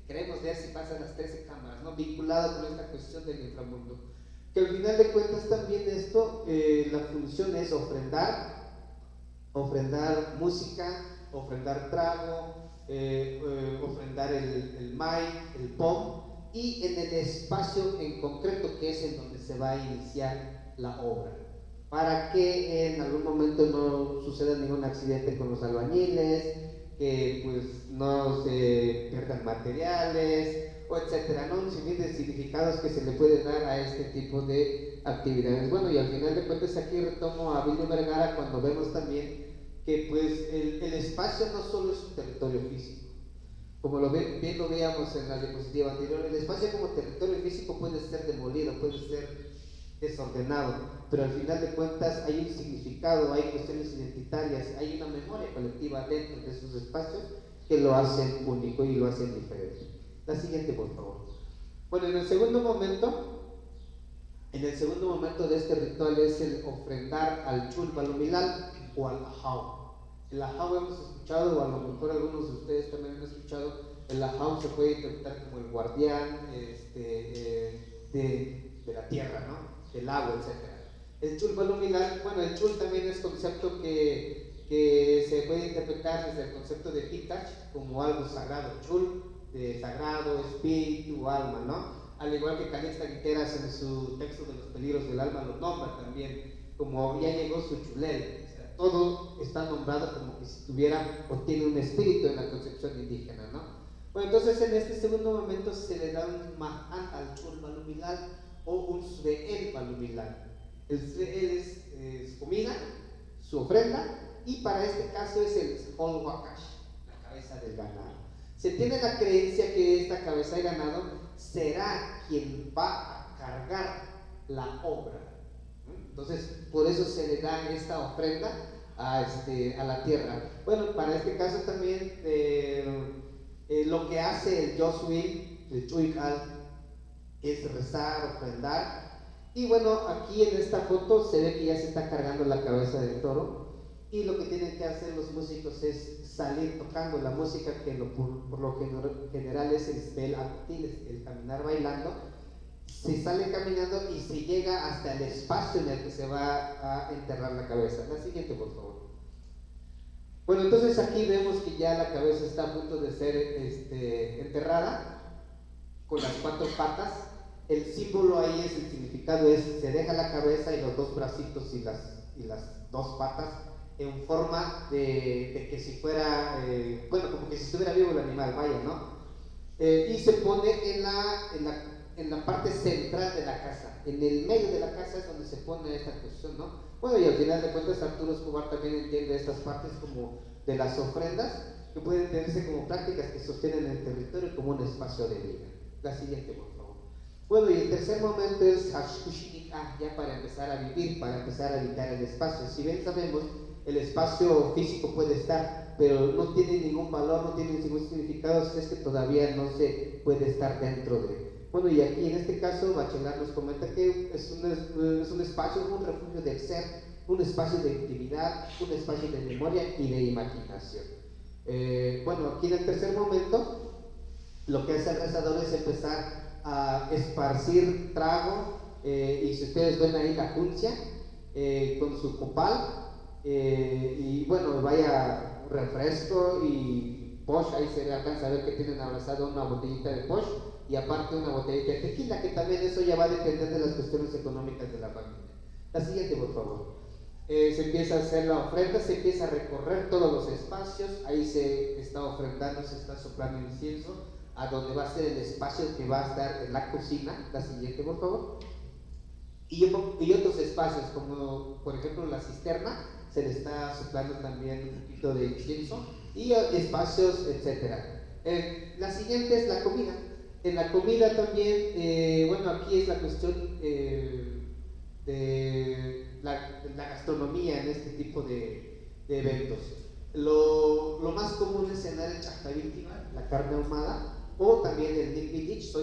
queremos ver si pasan las 13 cámaras, ¿no? Vinculado con esta cuestión del inframundo. que al final de cuentas también esto, la función es ofrendar música, ofrendar trago, ofrendar el may, el pom, y en el espacio en concreto que es en donde se va a iniciar la obra, para que en algún momento no suceda ningún accidente con los albañiles, que pues no se pierdan materiales, o etcétera, ¿no? Un sinfín de significados que se le puede dar a este tipo de actividades. Bueno, y al final de cuentas aquí retomo a Vilio Vergara cuando vemos también que pues el espacio no solo es un territorio físico, como bien lo veíamos en la diapositiva anterior, el espacio como territorio físico puede ser demolido, puede ser desordenado, pero al final de cuentas hay un significado, hay cuestiones identitarias, hay una memoria colectiva dentro de esos espacios que lo hacen único y lo hacen diferente. La siguiente, por favor. Bueno, en el segundo momento de este ritual es el ofrendar al Chul Balumilal o al Ajau. El Ajau hemos escuchado, o a lo mejor algunos de ustedes también han escuchado, el Ajau se puede interpretar como el guardián de la tierra, ¿no? Del agua, etc. El Chul Balumilal, bueno, el Chul también es concepto que se puede interpretar desde el concepto de Hitach como algo sagrado. Chul, de sagrado, espíritu, alma, ¿no? Al igual que Calixta Guiteras en su texto de los peligros del alma lo nombra también como ya llegó su chulel. O sea, todo está nombrado como que si tuviera o tiene un espíritu en la concepción indígena, ¿no? Bueno, entonces en este segundo momento se le da un mahán al Chul Balumilal o un Sre'el Balumilal. El Sre'el es comida, su ofrenda, y para este caso es el Ol Wakash, la cabeza del ganado. Se tiene la creencia que esta cabeza de ganado será quien va a cargar la obra. Entonces, por eso se le da esta ofrenda a la tierra. Bueno, para este caso también lo que hace el Yosuil, el Chuical, es rezar, ofrendar. Y bueno, aquí en esta foto se ve que ya se está cargando la cabeza del toro. Y lo que tienen que hacer los músicos es salir tocando la música que por lo general es el spell actil, el caminar bailando. Se sale caminando y se llega hasta el espacio en el que se va a enterrar la cabeza. La siguiente, por favor. Bueno, entonces aquí vemos que ya la cabeza está a punto de ser enterrada con las 4 patas. El símbolo ahí es, el significado es, se deja la cabeza y los 2 bracitos y las 2 patas en forma de que si fuera, bueno, como que si estuviera vivo el animal, vaya, ¿no? Y se pone en la parte central de la casa, en el medio de la casa es donde se pone esta cuestión, ¿no? Bueno, y al final de cuentas Arturo Escobar también entiende estas partes como de las ofrendas, que pueden entenderse como prácticas que sostienen el territorio como un espacio de vida. La siguiente, por favor. Bueno, y el tercer momento es ya para empezar a vivir, para empezar a habitar el espacio. Si bien sabemos, el espacio físico puede estar, pero no tiene ningún valor, no tiene ningún significado, es que todavía no se puede estar dentro de. Bueno, y aquí en este caso Bachelard nos comenta que es un espacio, un refugio del ser, un espacio de intimidad, un espacio de memoria y de imaginación. Bueno, aquí en el tercer momento, lo que hace el rezador es empezar a esparcir trago, y si ustedes ven ahí la juncia, con su copal, y bueno, vaya refresco y posh, ahí se alcanza a ver que tienen abrazado una botellita de posh y aparte una botellita de tequila, que también eso ya va a depender de las cuestiones económicas de la familia. La siguiente, por favor. Se empieza a hacer la ofrenda, se empieza a recorrer todos los espacios, ahí se está ofrendando, se está soplando incienso, a donde va a ser el espacio que va a estar en la cocina. La siguiente, por favor. Y otros espacios, como por ejemplo la cisterna, se le está soplando también un poquito de incienso, y espacios, etcétera. La siguiente es la comida. En la comida también, bueno, aquí es la cuestión de la gastronomía en este tipo de eventos. Lo más común es cenar el chactavítima, la carne ahumada, o también el nilpidich,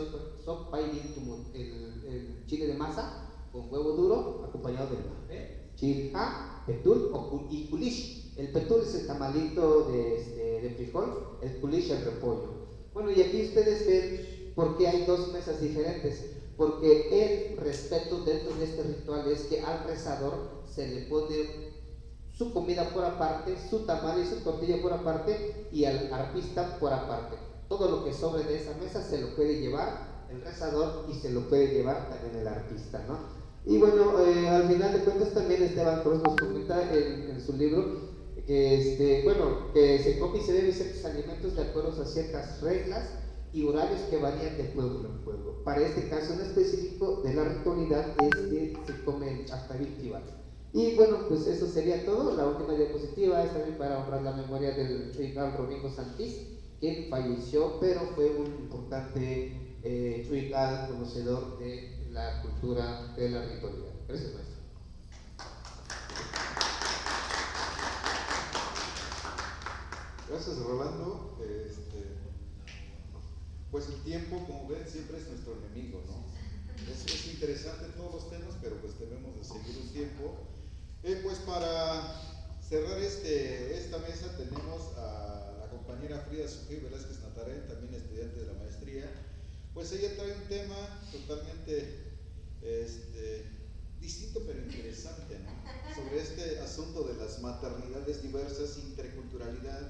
el chile de masa con huevo duro acompañado de mate, chilja, petul y kulish. El petul es el tamalito de frijol, el kulish el repollo. Bueno, y aquí ustedes ven por qué hay 2 mesas diferentes, porque el respeto dentro de este ritual es que al rezador se le pone su comida por aparte, su tamal y su tortilla por aparte, y al arpista por aparte. Todo lo que sobre de esa mesa se lo puede llevar el rezador y se lo puede llevar también el artista, ¿no? Y bueno, al final de cuentas también Esteban Cruz nos comenta en su libro que, que se come y se bebe ciertos alimentos de acuerdo a ciertas reglas y horarios que varían de pueblo en pueblo. Para este caso en específico de la ritualidad es que se come hasta 20 vacas. Y bueno, pues eso sería todo. La última diapositiva es también para honrar la memoria del chuical Domingo Santís, quien falleció, pero fue un importante chuical conocedor de la cultura de la ritualidad. Gracias, maestro. Gracias, Rolando. Pues el tiempo, como ven, siempre es nuestro enemigo, ¿no? Es interesante todos los temas, pero pues debemos de seguir un tiempo. Pues para cerrar esta mesa tenemos a la compañera Frida Sujei Velázquez Natarén, también estudiante de la maestría. Pues ella trae un tema totalmente distinto pero interesante, ¿no? Sobre este asunto de las maternidades diversas, interculturalidad,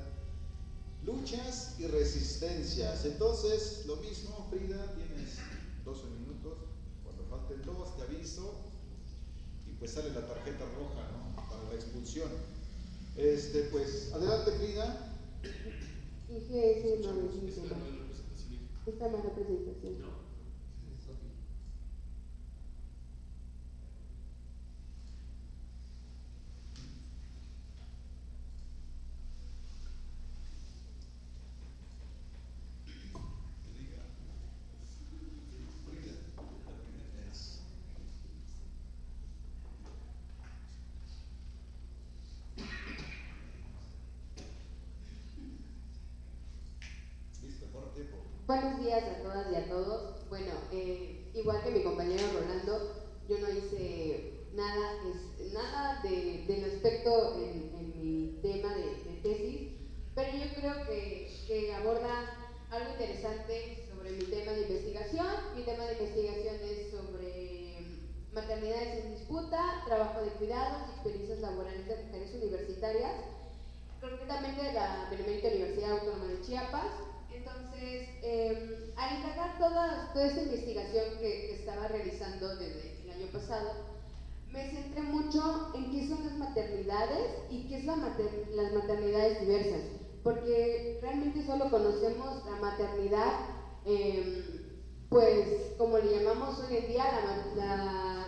luchas y resistencias. Entonces, lo mismo, Frida, tienes 12 minutos, cuando falten 2 te aviso y pues sale la tarjeta roja, ¿no? Para la expulsión. Pues, adelante, Frida. IGS 900. Esta no es representación. No. Buenos días a todas y a todos. Bueno, igual que mi compañero Rolando, yo no hice nada del aspecto en mi tema de tesis, pero yo creo que aborda algo interesante sobre mi tema de investigación. Mi tema de investigación es sobre maternidades en disputa, trabajo de cuidados y experiencias laborales de mujeres universitarias, concretamente de la Benemérita Universidad Autónoma de Chiapas. Entonces, al indagar toda esta investigación que estaba realizando desde el año pasado, me centré mucho en qué son las maternidades y qué es las maternidades diversas, porque realmente solo conocemos la maternidad, pues como le llamamos hoy en día,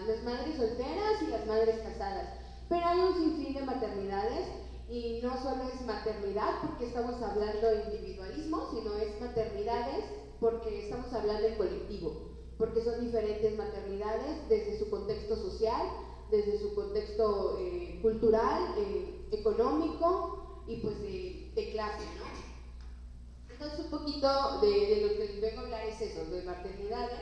las madres solteras y las madres casadas, pero hay un sinfín de maternidades. Y no solo es maternidad porque estamos hablando de individualismo, sino es maternidades porque estamos hablando de colectivo, porque son diferentes maternidades desde su contexto social, desde su contexto cultural, económico y pues de clase, ¿no? Entonces un poquito de lo que les vengo a hablar es eso, de maternidades,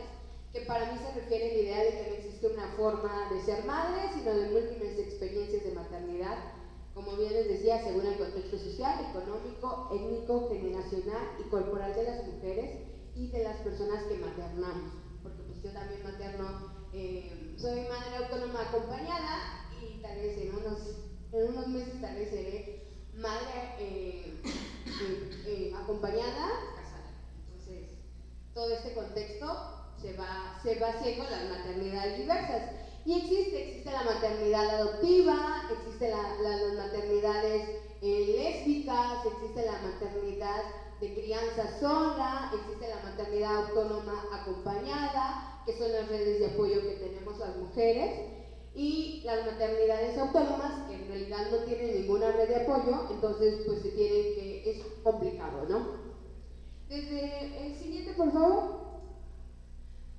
que para mí se refiere a la idea de que no existe una forma de ser madre, sino de múltiples experiencias de maternidad, como bien les decía, según el contexto social, económico, étnico, generacional y corporal de las mujeres y de las personas que maternamos, porque pues yo también materno, soy madre autónoma acompañada y tal vez en unos meses tal vez seré madre acompañada, casada. Entonces, todo este contexto se va haciendo las maternidades diversas. Y existe la maternidad adoptiva, existe las maternidades lésbicas, existe la maternidad de crianza sola, existe la maternidad autónoma acompañada, que son las redes de apoyo que tenemos las mujeres, y las maternidades autónomas, que en realidad no tienen ninguna red de apoyo, entonces pues es complicado, ¿no? Desde el siguiente, por favor.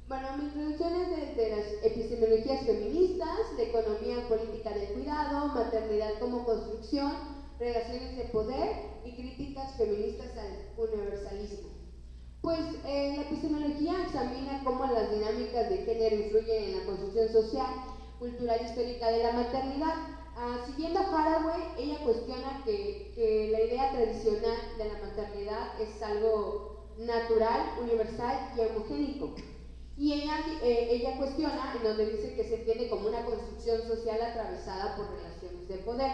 Bueno, mi introducción es de las epistemologías feministas, de economía política del cuidado, maternidad como construcción, relaciones de poder y críticas feministas al universalismo. Pues la epistemología examina cómo las dinámicas de género influyen en la construcción social, cultural y histórica de la maternidad. Siguiendo a Haraway, ella cuestiona que la idea tradicional de la maternidad es algo natural, universal y homogénico. Y ella cuestiona en donde dice que se entiende como una construcción social atravesada por relaciones de poder.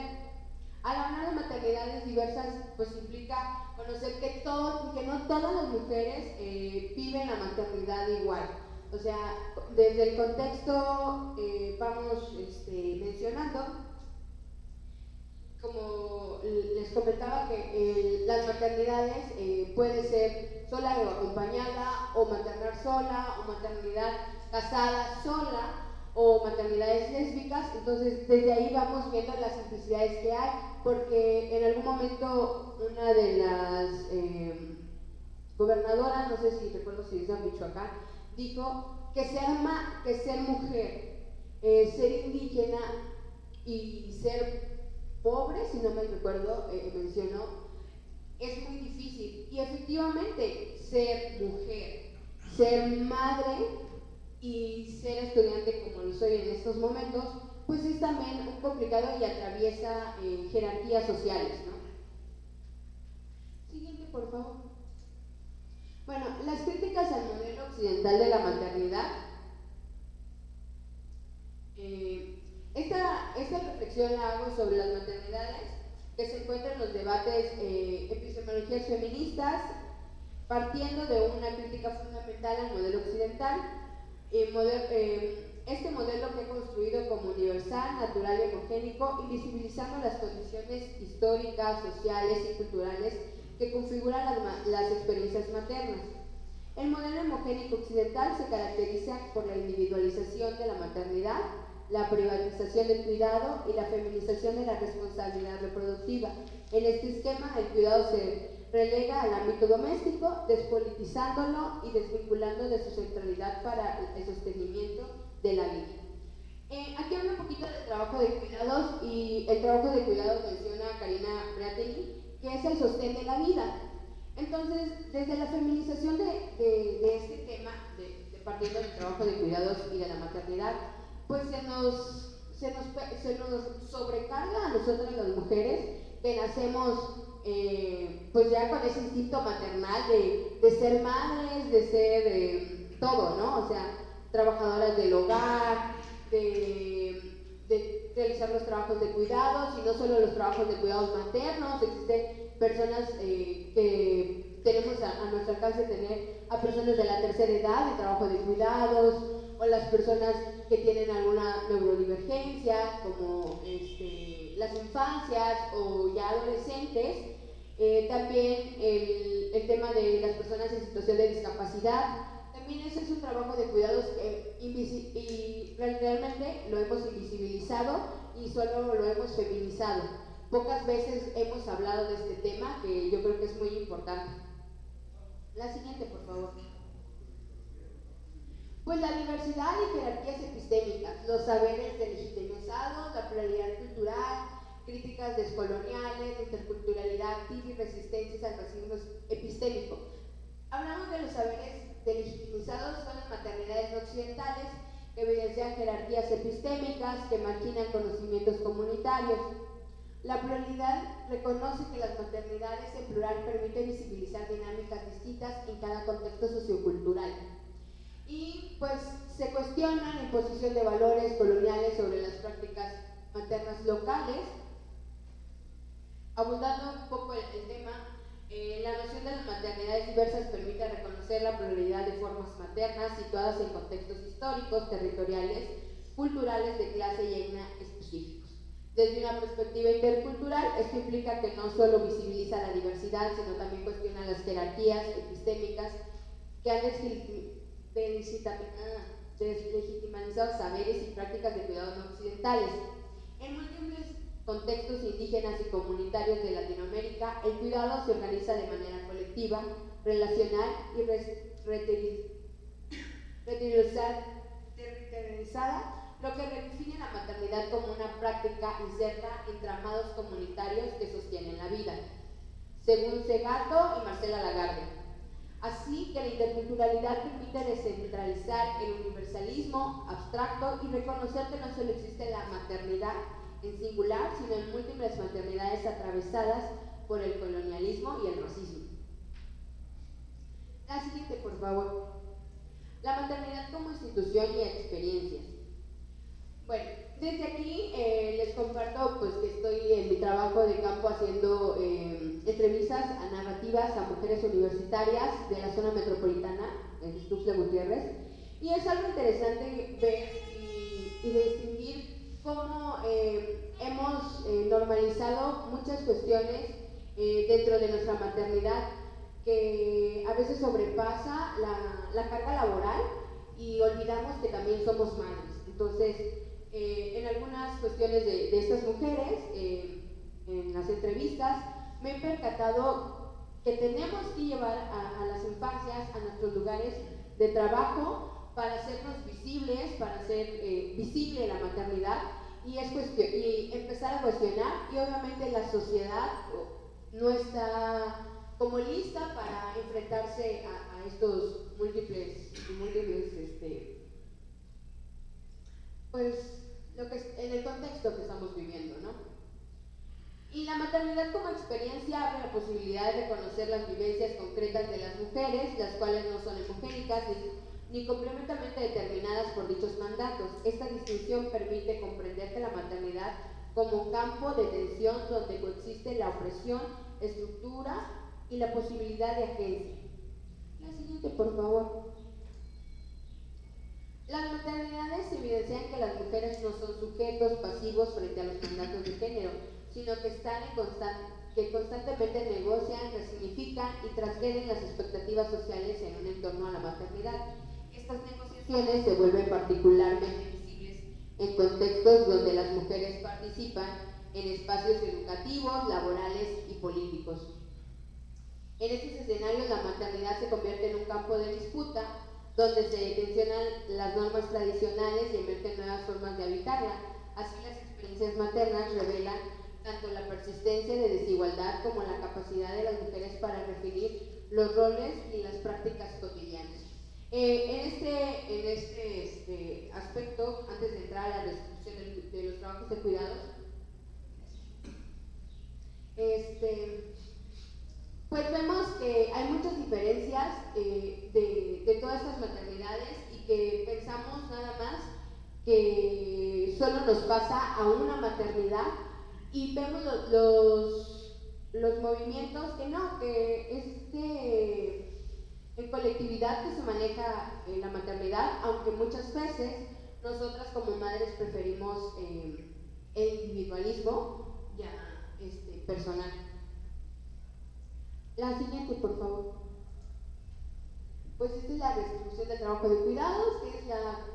Al hablar de maternidades diversas, pues implica conocer que no todas las mujeres viven la maternidad igual. O sea, desde el contexto vamos mencionando, como les comentaba, que las maternidades puede ser sola o acompañada, o maternar sola, o maternidad casada sola, o maternidades lésbicas. Entonces desde ahí vamos viendo las simplicidades que hay, porque en algún momento una de las gobernadoras, no sé si recuerdo si es de Michoacán, dijo que ser mujer, ser indígena y ser pobre, si no me recuerdo, mencionó, es muy difícil. Y efectivamente, ser mujer, ser madre y ser estudiante como lo soy en estos momentos, pues es también un complicado y atraviesa jerarquías sociales, ¿no? Siguiente, por favor. Bueno, las críticas al modelo occidental de la maternidad. Esta reflexión la hago sobre las maternidades que se encuentran en los debates epistemologías feministas, partiendo de una crítica fundamental al modelo occidental. Este modelo fue construido como universal, natural y homogénico, invisibilizando las condiciones históricas, sociales y culturales que configuran las experiencias maternas. El modelo homogénico occidental se caracteriza por la individualización de la maternidad, la privatización del cuidado y la feminización de la responsabilidad reproductiva. En este esquema, el cuidado se relega al ámbito doméstico, despolitizándolo y desvinculando de su centralidad para el sostenimiento de la vida. Aquí hablo un poquito del trabajo de cuidados, y el trabajo de cuidados menciona Karina Brateli, que es el sostén de la vida. Entonces, desde la feminización de este tema, partiendo del trabajo de cuidados y de la maternidad, pues se nos sobrecarga a nosotras las mujeres, que nacemos pues ya con ese instinto maternal de ser madres, de ser todo, ¿no? O sea, trabajadoras del hogar, de realizar los trabajos de cuidados, y no solo los trabajos de cuidados maternos. Existen personas que tenemos a nuestro alcance tener a personas de la tercera edad en trabajo de cuidados, o las personas que tienen alguna neurodivergencia, como las infancias o ya adolescentes. También el tema de las personas en situación de discapacidad. También ese es un trabajo de cuidados y realmente lo hemos invisibilizado y solo lo hemos feminizado. Pocas veces hemos hablado de este tema, que yo creo que es muy importante. La siguiente, por favor. Pues la diversidad y jerarquías epistémicas, los saberes delegitimizados, la pluralidad cultural, críticas descoloniales, interculturalidad activa y resistencias al racismo epistémico. Hablamos de los saberes delegitimizados, son las maternidades no occidentales, que evidencian jerarquías epistémicas, que marginan conocimientos comunitarios. La pluralidad reconoce que las maternidades en plural permiten visibilizar dinámicas distintas en cada contexto sociocultural. Y pues se cuestiona la imposición de valores coloniales sobre las prácticas maternas locales. Abundando un poco el tema, la noción de las maternidades diversas permite reconocer la pluralidad de formas maternas situadas en contextos históricos, territoriales, culturales, de clase y etnia específicos. Desde una perspectiva intercultural, esto implica que no solo visibiliza la diversidad, sino también cuestiona las jerarquías epistémicas que han deslegitimizado saberes y prácticas de cuidados no occidentales. En múltiples contextos indígenas y comunitarios de Latinoamérica, el cuidado se organiza de manera colectiva, relacional y territorializada, lo que redefine la maternidad como una práctica inserta en tramados comunitarios que sostienen la vida, según Segato y Marcela Lagarde. Así que la interculturalidad permite descentralizar el universalismo abstracto y reconocer que no solo existe la maternidad en singular, sino en múltiples maternidades atravesadas por el colonialismo y el racismo. La siguiente, por favor. La maternidad como institución y experiencias. Bueno, desde aquí les comparto pues que estoy en mi trabajo de campo haciendo entrevistas a narrativas a mujeres universitarias de la zona metropolitana, en Tuxtla Gutiérrez, y es algo interesante ver y distinguir cómo hemos normalizado muchas cuestiones dentro de nuestra maternidad que a veces sobrepasa la carga laboral y olvidamos que también somos madres. Entonces, en algunas cuestiones de estas mujeres, en las entrevistas, me he percatado que tenemos que llevar a las infancias a nuestros lugares de trabajo para hacernos visibles, para hacer visible la maternidad y empezar a cuestionar, y obviamente la sociedad no está como lista para enfrentarse a estos múltiples pues en el contexto que estamos viviendo, ¿no? Y la maternidad como experiencia abre la posibilidad de reconocer las vivencias concretas de las mujeres, las cuales no son homogéneas ni completamente determinadas por dichos mandatos. Esta distinción permite comprender que la maternidad como campo de tensión donde coexiste la opresión, estructura y la posibilidad de agencia. La siguiente, por favor. Las maternidades evidencian que las mujeres no son sujetos pasivos frente a los mandatos de género, sino que constantemente negocian, resignifican y transgreden las expectativas sociales en un entorno a la maternidad. Estas negociaciones se vuelven particularmente visibles en contextos donde las mujeres participan en espacios educativos, laborales y políticos. En estos escenarios, la maternidad se convierte en un campo de disputa donde se tensionan las normas tradicionales y emergen nuevas formas de habitarla. Así, las experiencias maternas revelan tanto la persistencia de desigualdad como la capacidad de las mujeres para definir los roles y las prácticas cotidianas. En este aspecto, antes de entrar a la descripción de los trabajos de cuidados, pues vemos que hay muchas diferencias de todas estas maternidades y que pensamos nada más que solo nos pasa a una maternidad, y vemos los movimientos que no, que en colectividad que se maneja la maternidad, aunque muchas veces nosotras como madres preferimos el individualismo ya personal. La siguiente, por favor. Pues esta es la distribución del trabajo de cuidados, que es la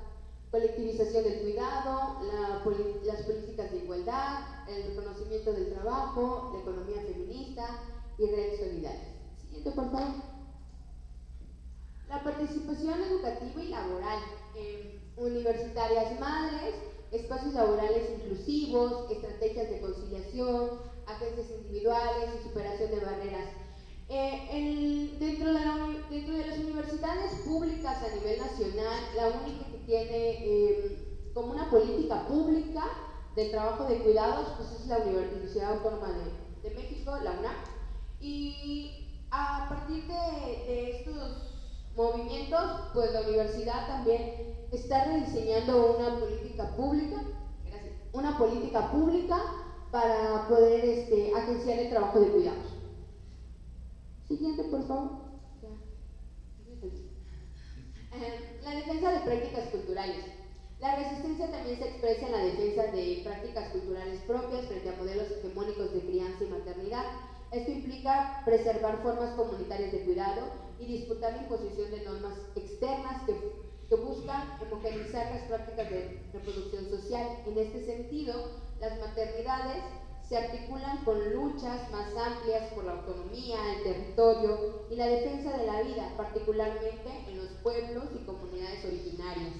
colectivización del cuidado, las políticas de igualdad, el reconocimiento del trabajo, la economía feminista y redes solidarias. Siguiente, por favor. La participación educativa y laboral, universitarias madres, espacios laborales inclusivos, estrategias de conciliación, agencias individuales y superación de barreras. Dentro de las universidades públicas a nivel nacional, la única que tiene como una política pública del trabajo de cuidados pues es la Universidad Autónoma de México, la UNAM. Y a partir de estos movimientos, pues la universidad también está rediseñando una política pública para poder agenciar el trabajo de cuidados. Siguiente, por favor. La defensa de prácticas culturales. La resistencia también se expresa en la defensa de prácticas culturales propias frente a modelos hegemónicos de crianza y maternidad. Esto implica preservar formas comunitarias de cuidado y disputar la imposición de normas externas que buscan homogeneizar las prácticas de reproducción social. En este sentido, las maternidades se articulan con luchas más amplias por la autonomía, el territorio y la defensa de la vida, particularmente en los pueblos y comunidades originarias.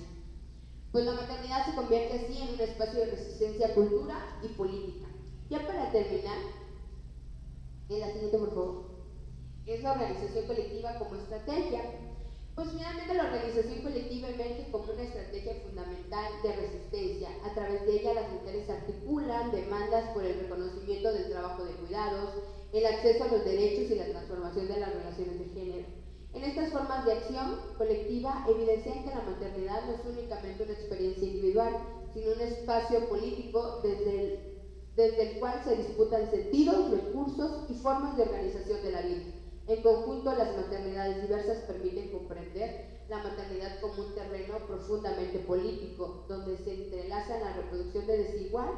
Pues la maternidad se convierte así en un espacio de resistencia, cultura y política. Ya para terminar, en la siguiente, por favor, es la organización colectiva como estrategia. Pues finalmente la organización colectiva emerge como una estrategia fundamental de resistencia. A través de ella las mujeres articulan demandas por el reconocimiento del trabajo de cuidados, el acceso a los derechos y la transformación de las relaciones de género. En estas formas de acción colectiva evidencian que la maternidad no es únicamente una experiencia individual, sino un espacio político desde el cual se disputan sentidos, recursos y formas de organización de la vida. En conjunto, las maternidades diversas permiten comprender la maternidad como un terreno profundamente político, donde se entrelazan la reproducción de desigual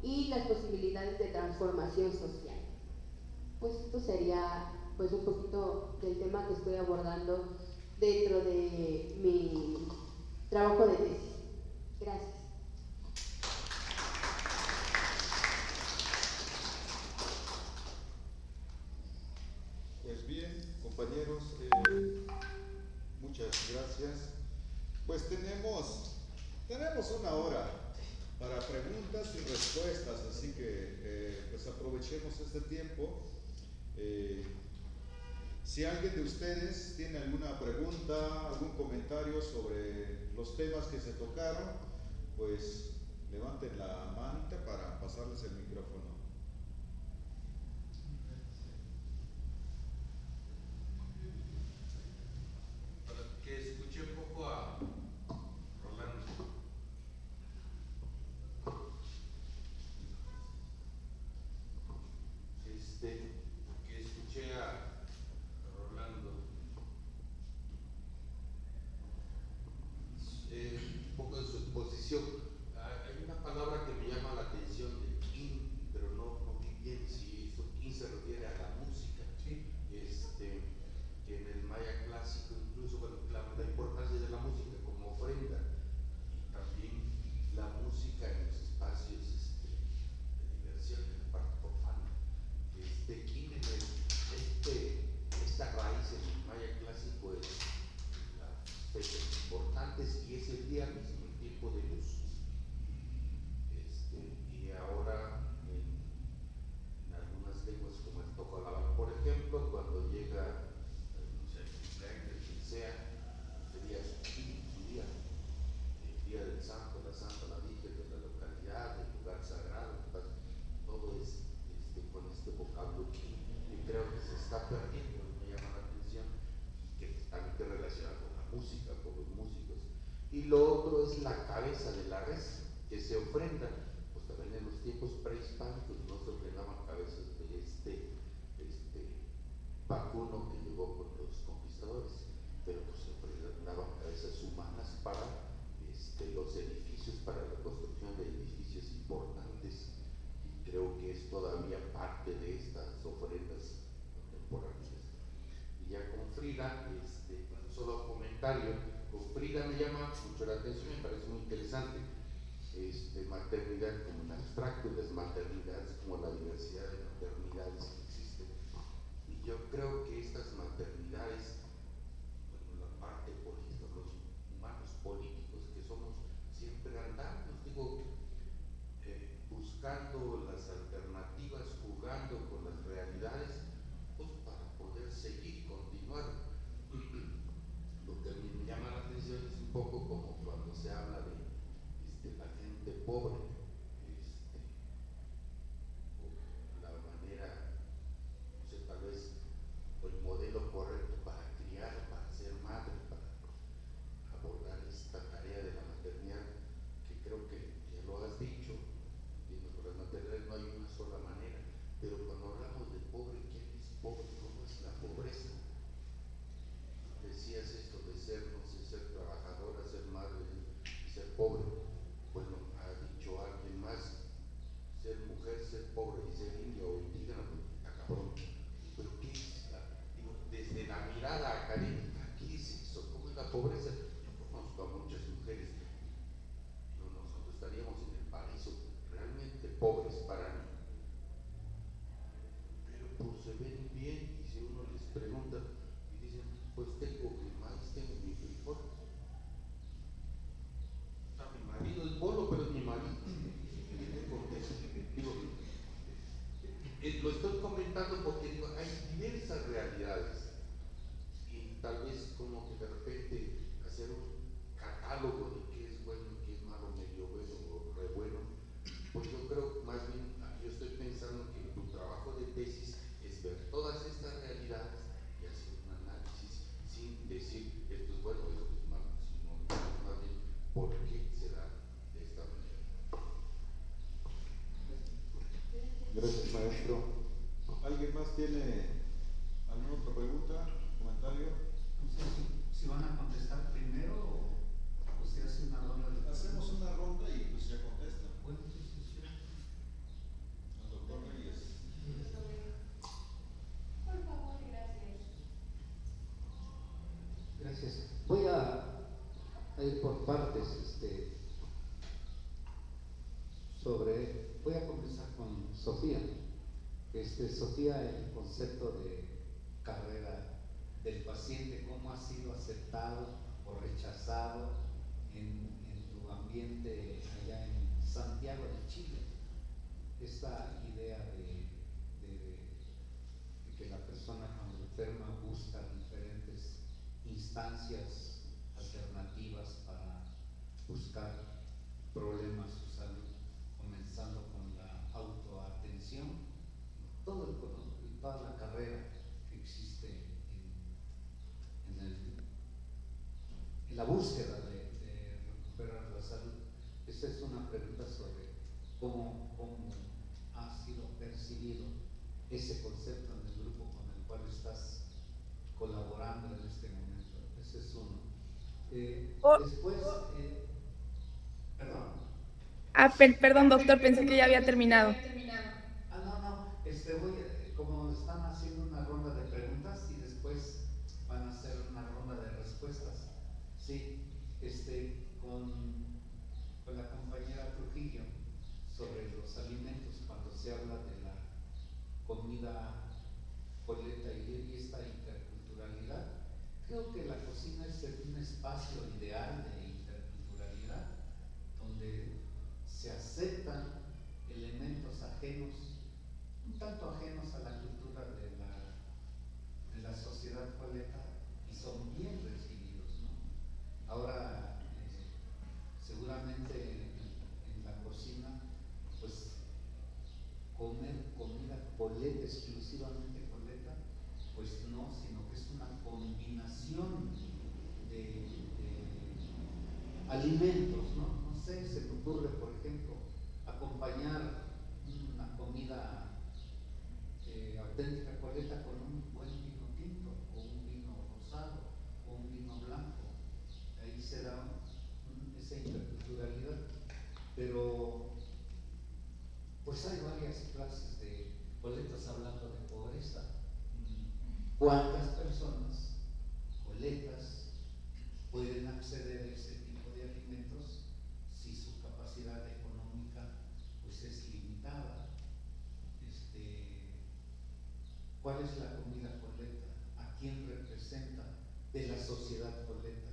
y las posibilidades de transformación social. Pues esto sería pues un poquito del tema que estoy abordando dentro de mi trabajo de tesis. Gracias. Pues bien, compañeros, muchas gracias. Pues tenemos una hora para preguntas y respuestas, así que pues aprovechemos este tiempo. Si alguien de ustedes tiene alguna pregunta, algún comentario sobre los temas que se tocaron, pues levanten la manita para pasarles el micrófono. Que escuché un poco a Rolando. Que escuché a Rolando. Un poco de su exposición. Hay una palabra que me llama la atención de kin, pero no vi bien si eso kin se refiere a la música. Sí. Que en el maya clásico, incluso, bueno, la importancia de la música como ofrenda y también la música en los espacios de diversión, en la parte profana. Kin en esta raíz en el maya clásico es las fechas importantes y es el día mismo, el tiempo de luz. Y ahora en algunas lenguas como el Tocolabán, por ejemplo, cuando llega el cumpleaños de quien sea, sería su día, el día del santo, la santa, la virgen de la localidad, el lugar sagrado, todo es con este vocablo que creo que se está perdiendo, me llama la atención, y que también te relaciona con la música, con los músicos. Y lo otro es la cabeza de la res, que se ofrenda, pues también en los tiempos prehispánicos no se ofrendaban cabezas de este vacuno que llegó con los conquistadores, pero pues se ofrendaban cabezas humanas para los edificios, para la construcción de edificios importantes, y creo que es todavía parte de estas ofrendas contemporáneas. Y ya con Frida, solo un comentario, con Frida me llama mucho la atención, me parece muy interesante, maternidad como un abstracto, y las maternidades como la diversidad de maternidades que existen. Y yo creo que estas maternidades, bueno, la parte política, los humanos políticos que somos, siempre andamos, buscando las alternativas, jugando con las realidades, pues para poder seguir, continuar. Lo que a mí me llama la atención es un poco como cuando se habla de la gente pobre, la manera, no sé, tal vez el modelo correcto para criar, para ser madre, para abordar esta tarea de la maternidad, que creo que ya lo has dicho, por las maternidades no hay una sola manera, pero cuando hablamos de pobre, ¿quién es pobre? ¿Cómo es la pobreza? Decías esto de ser, no sé, ser trabajadora, ser madre y ser pobre. Bueno, ha dicho alguien más, ser mujer, ser pobre y ser india o indígena, pues está cabrón. Pero ¿qué es desde la mirada académica, qué es eso? ¿Cómo es la pobreza? Yo conozco a muchas mujeres, nosotros estaríamos en el paraíso, realmente pobres para mí, pero pues se ven bien, y si uno les pregunta y dicen, pues tengo mi maíz, tengo mi frijol, mi marido es bolo, pero es mi marido. Lo estoy comentando porque digo, hay diversas realidades y tal vez como que de repente hacer un catálogo de qué es bueno, qué es malo, medio bueno o re bueno, pues yo creo más bien, yo estoy pensando que tu trabajo de tesis es ver todas estas realidades y hacer un análisis sin Gracias, maestro. ¿Alguien más tiene alguna otra pregunta, comentario? No sé si van a contestar primero o se hace una ronda de... Hacemos una ronda y pues ya contestan. Bueno, entonces yo... El doctor Reyes. Por favor, gracias. Gracias. Voy a ir por partes, voy a comenzar con Sofía. Sofía, el concepto de carrera del paciente, cómo ha sido aceptado o rechazado en tu ambiente allá en Santiago de Chile. Esta idea de que la persona cuando enferma busca diferentes instancias alternativas para buscar problemas su salud, comenzando con la autoatención, toda la carrera que existe en la búsqueda de recuperar la salud. Esta es una pregunta sobre cómo ha sido percibido ese concepto en el grupo con el cual estás colaborando en este momento. Ese es uno. Después, perdón. Perdón, doctor, pensé que ya había terminado. Como están haciendo una ronda de preguntas y después van a hacer una ronda de respuestas. Sí, con la compañera Trujillo sobre los alimentos, cuando se habla de la comida coleta y esta interculturalidad, creo que la cocina es un espacio ideal de interculturalidad donde se aceptan elementos ajenos, un tanto ajenos a la cultura de la sociedad coleta, y son bien recibidos, ¿no? Ahora, seguramente en la cocina, pues comer comida coleta, exclusivamente coleta, pues no, sino que es una combinación de alimentos, ¿no? No sé, se me ocurre, por ejemplo, acompañar una comida auténtica coleta con un buen vino tinto, o un vino rosado, o un vino blanco. Ahí se da esa interculturalidad. Pero pues hay varias clases de coletas hablando de pobreza. ¿Cuántas personas coletas pueden acceder a ese tipo de alimentos si su capacidad económica pues es limitada? ¿Cuál es la comida coleta? ¿A quién representa de la sociedad coleta?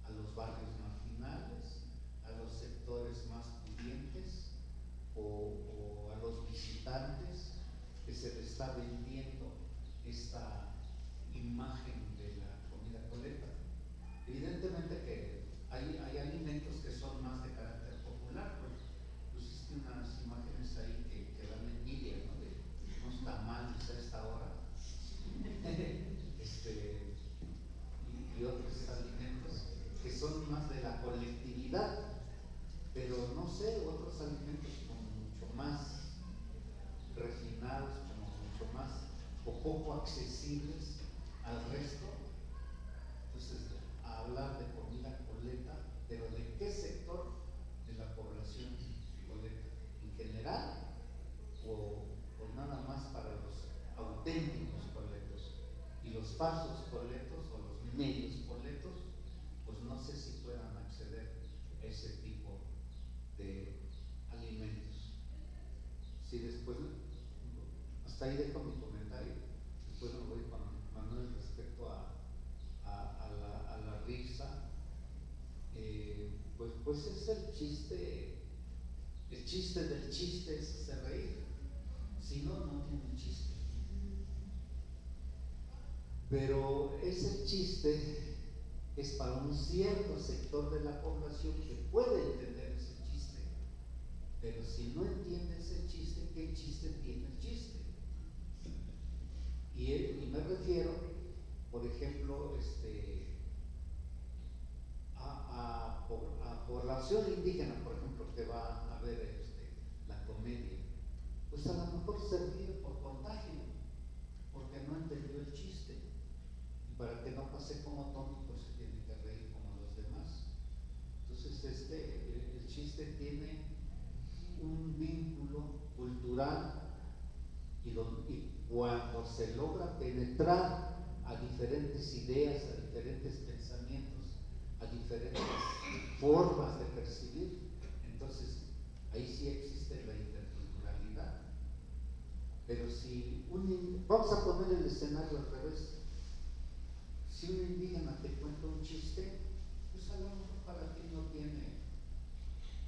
¿A los barrios marginales? ¿A los sectores más pudientes? ¿O a los visitantes que se les está vendiendo esta imagen de la comida coleta? Evidentemente que hay alimentos que son más de carácter popular, pues pusiste unas imágenes ahí que dan envidia, ¿no? De unos tamales a esta hora y otros alimentos que son más de la colectividad, pero no sé, otros alimentos como mucho más refinados, como mucho más o poco accesibles al resto. Entonces, a hablar de comida coleta, pero ¿de qué sector de la población coleta? ¿En general o nada más para los auténticos coletos? Y los falsos coletos o los medios coletos, pues no sé si puedan acceder a ese tipo de alimentos. Si después, hasta ahí dejo mi comentario, después me voy con Manuel respecto a la risa. Pues es el chiste del chiste es hacer reír, si no, no tiene chiste. Pero ese chiste es para un cierto sector de la población que puede entender ese chiste, pero si no entiende ese chiste, ¿qué chiste tiene el chiste? Y me refiero, por ejemplo, a población indígena, por ejemplo, que va a ver la comedia, pues a la mejor se ríe por contagio, porque no entendió el chiste. Y para que no pase como tonto, pues se tiene que reír como los demás. Entonces, el chiste tiene un vínculo cultural y cuando se logra penetrar a diferentes ideas, a diferentes pensamientos, a diferentes formas de percibir, entonces ahí sí existe la interculturalidad. Pero si vamos a poner el escenario al revés, si un indígena te cuenta un chiste, pues a lo mejor para ti no tiene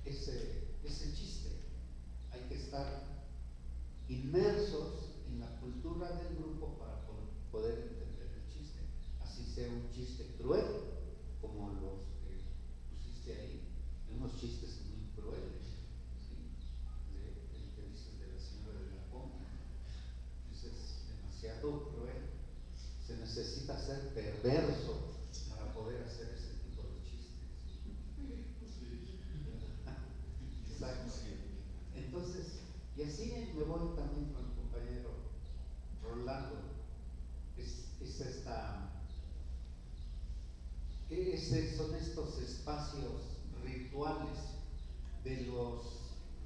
ese chiste. Hay que estar inmersos en la cultura del grupo para poder entender el chiste. Así sea un chiste cruel, como los que pusiste ahí, unos chistes muy crueles, ¿sí? El que dices de la señora de la compra, ese es demasiado cruel. Se necesita ser perverso para poder hacer ese tipo de chistes. Exacto. Entonces, y así me voy también con el compañero Rolando. Son estos espacios rituales de los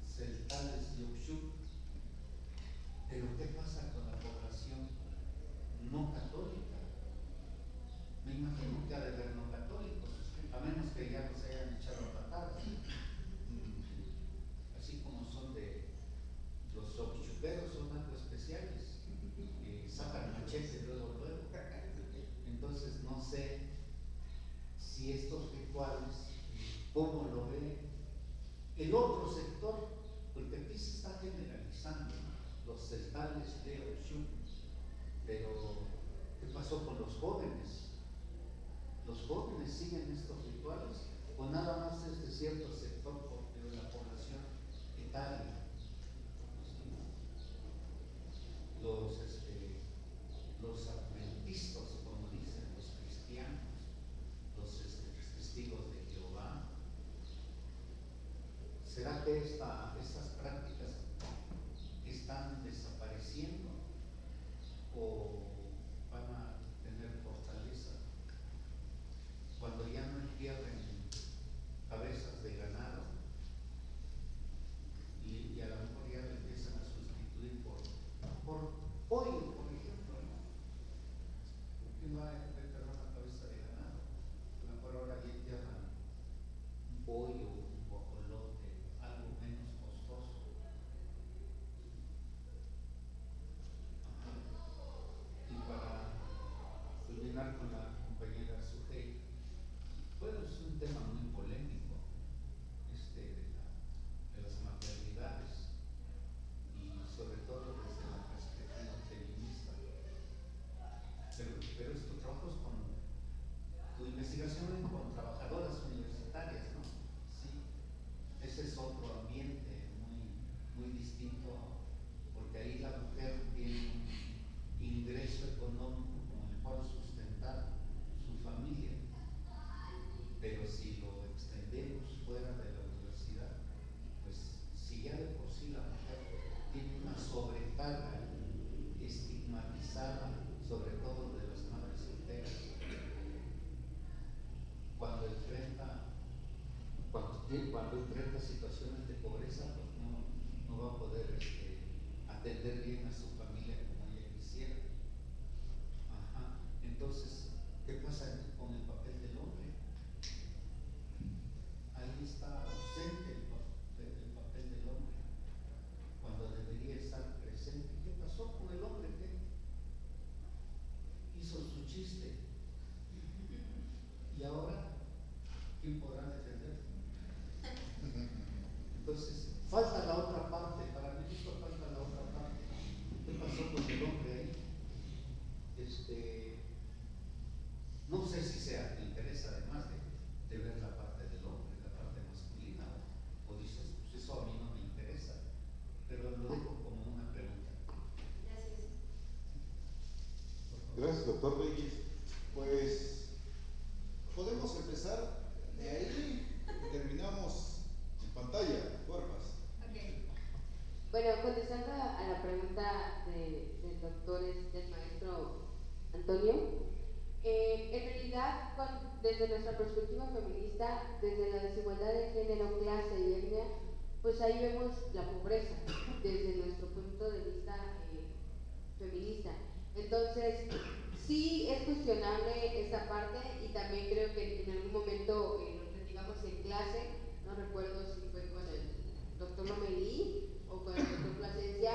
celtales de Oxum. Pero ¿qué pasa con la población no católica? Me imagino que ha de haber no católicos, a menos que ya los hayan echado a patadas. Así como son de los oxchuperos, son algo especiales, sacan machete luego. Entonces no sé si estos rituales, cómo lo ve el otro sector, porque aquí se está generalizando los celtales de Oxum. Pero ¿qué pasó con los jóvenes? ¿Los jóvenes siguen estos rituales o nada más es de cierto sector de la población etaria? Los adventistas, como dicen los cristianos, los testigos de Jehová. ¿Será que estas prácticas están desapareciendo o van a tener fortaleza cuando ya no entierren cabezas de ganado y a lo mejor ya lo empiezan a sustituir por pollo, por ejemplo, ¿no? ¿Quién va a enterrar una cabeza de ganado? A lo mejor ahora ya entierran un pollo, un guajolote, algo menos costoso. Y para culminar con la compañera Sujei, bueno, es un tema muy polémico, de las maternidades, y sobre todo desde la perspectiva feminista. Pero estos trabajos tu investigación con trabajadoras universitarias, ¿no? Sí, ese es otro ambiente muy distinto, porque ahí la mujer tiene un ingreso económico con el cual sustentar su familia. Pero si lo extendemos fuera de la universidad, pues si ya de por sí la mujer tiene una sobrecarga estigmatizada, sobre todo de las madres solteras, cuando enfrenta situaciones de pobreza, pues no va a poder atender bien a su familia como ella quisiera. Ajá. Entonces, ¿qué pasa con el papel del hombre? Ahí está ausente el papel del hombre, cuando debería estar presente. ¿Qué pasó con el hombre? ¿Qué hizo su chiste? Y ahora, ¿quién podrá defender? Entonces, falta la otra parte. Para mí esto falta la otra parte. ¿Qué pasó con el hombre ahí? No sé si te interesa además de ver la parte del hombre, la parte masculina, o dices, pues eso a mí no me interesa, pero lo dejo como una pregunta. Gracias. Gracias, doctor Reyes. Pues podemos empezar de ahí y terminamos en pantalla, Cuerpas. Okay. Bueno, contestando a la pregunta respuesta del doctor, del maestro Antonio. En realidad, desde nuestra perspectiva feminista, desde la desigualdad de género, clase y etnia, pues ahí vemos la pobreza desde nuestro punto de vista feminista. Entonces, sí es cuestionable esta parte, y también creo que en algún momento lo platicamos en clase, no recuerdo si fue con el doctor Lomelí o con el doctor Plasencia,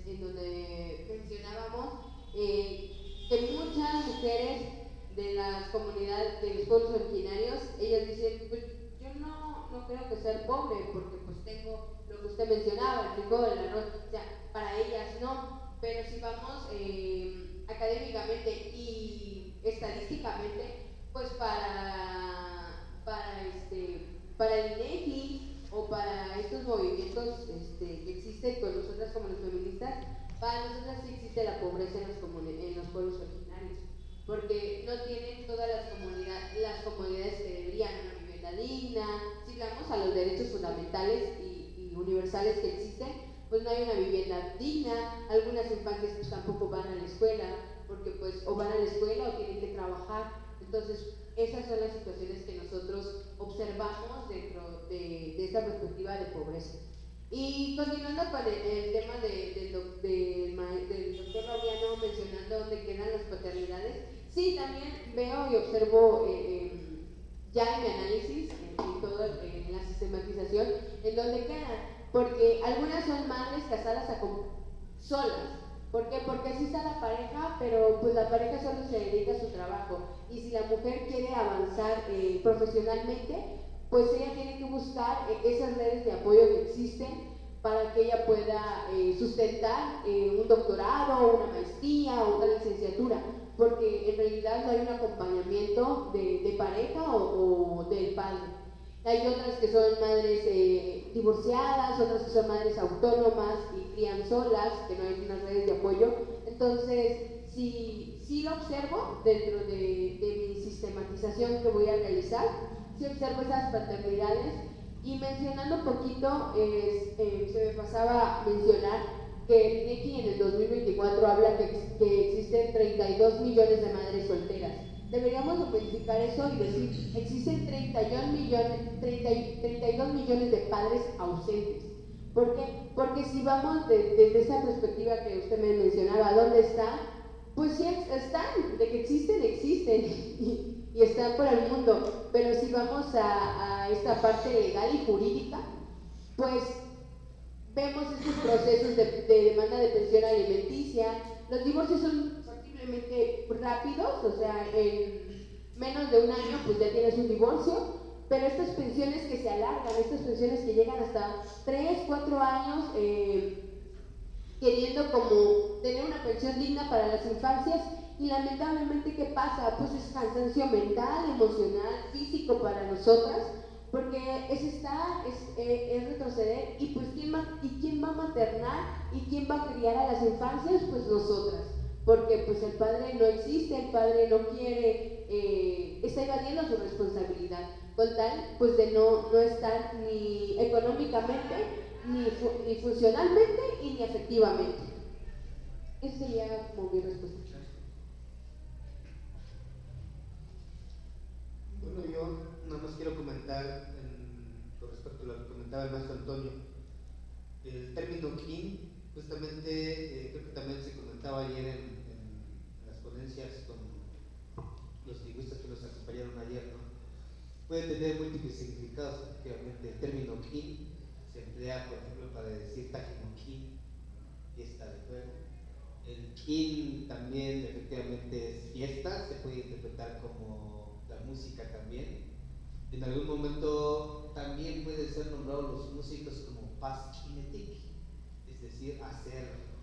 en donde mencionábamos que muchas mujeres de las comunidades, de los pueblos originarios, ellas dicen, pues yo no creo que ser pobre, porque pues tengo lo que usted mencionaba, el frijol, el arroz, o sea, para ellas no, pero si vamos académicamente y estadísticamente, pues para el INEGI o para estos movimientos que existen con nosotras como los feministas, para nosotras sí existe la pobreza en los pueblos originarios, porque no tienen todas las comodidades que deberían, una vivienda digna. Si hablamos a los derechos fundamentales y universales que existen, pues no hay una vivienda digna. Algunas infancias pues tampoco van a la escuela, porque pues o van a la escuela o tienen que trabajar. Entonces esas son las situaciones que nosotros observamos dentro de esta perspectiva de pobreza. Y continuando con el tema del doctor Laureano mencionando dónde quedan las paternidades, sí, también veo y observo ya en mi análisis, en la sistematización, en dónde quedan, porque algunas son madres casadas solas. ¿Por qué? Porque así está la pareja, pero pues la pareja solo se dedica a su trabajo, y si la mujer quiere avanzar profesionalmente, pues ella tiene que buscar esas redes de apoyo que existen para que ella pueda sustentar un doctorado, una maestría o una licenciatura, porque en realidad no hay un acompañamiento de pareja o del padre. Hay otras que son madres divorciadas, otras que son madres autónomas y crían solas, que no hay unas redes de apoyo. Entonces, sí lo observo dentro de mi sistematización que voy a realizar, sí observo esas paternidades. Y mencionando un poquito, se me pasaba a mencionar que el INEGI en el 2024 habla que existen 32 millones de madres solteras. Deberíamos verificar eso y decir, existen 32 millones de padres ausentes. ¿Por qué? Porque si vamos desde esa perspectiva que usted me mencionaba, ¿dónde están? Pues sí están, de que existen y están por el mundo, pero si vamos a esta parte legal y jurídica, pues vemos estos procesos de demanda de pensión alimenticia. Los divorcios son factiblemente rápidos, o sea, en menos de un año pues ya tienes un divorcio, pero estas pensiones que se alargan, estas pensiones que llegan hasta 3, 4 años, queriendo como tener una pensión digna para las infancias, y lamentablemente ¿qué pasa? Pues es cansancio mental, emocional, físico para nosotras, porque es retroceder, y pues ¿quién va a maternar y quién va a criar a las infancias? Pues nosotras, porque pues el padre no existe, el padre no quiere, está evadiendo su responsabilidad, con tal pues de no estar ni económicamente, ni funcionalmente y ni afectivamente. Esa sería como mi respuesta. Bueno, yo nada más quiero comentar con respecto a lo que comentaba el maestro Antonio. El término kin, justamente, creo que también se comentaba ayer en las ponencias con los lingüistas que nos acompañaron ayer, ¿no? Puede tener múltiples significados. Efectivamente, el término kin se emplea, por ejemplo, para decir tajimoquín, fiesta de fuego. El kin también, efectivamente, es fiesta, se puede interpretar como la música también. En algún momento también pueden ser nombrados los músicos como pasquinetic, es decir,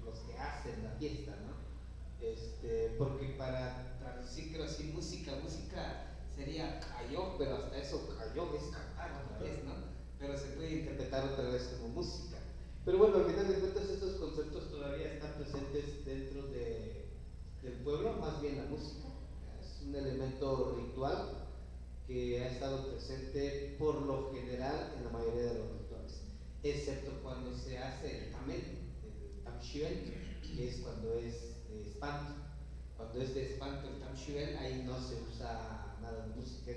los que hacen la fiesta, ¿no? Porque para traducirlo así, música sería cayó, pero hasta eso cayó es cantar otra vez, ¿no? Pero se puede interpretar otra vez como música. Pero bueno, al final de cuentas estos conceptos todavía están presentes dentro del pueblo, más bien la música. Es un elemento ritual que ha estado presente por lo general en la mayoría de los rituales, excepto cuando se hace el tamel Tamshuel, que es cuando es de espanto. Cuando es de espanto el Tamshuel, ahí no se usa nada de música,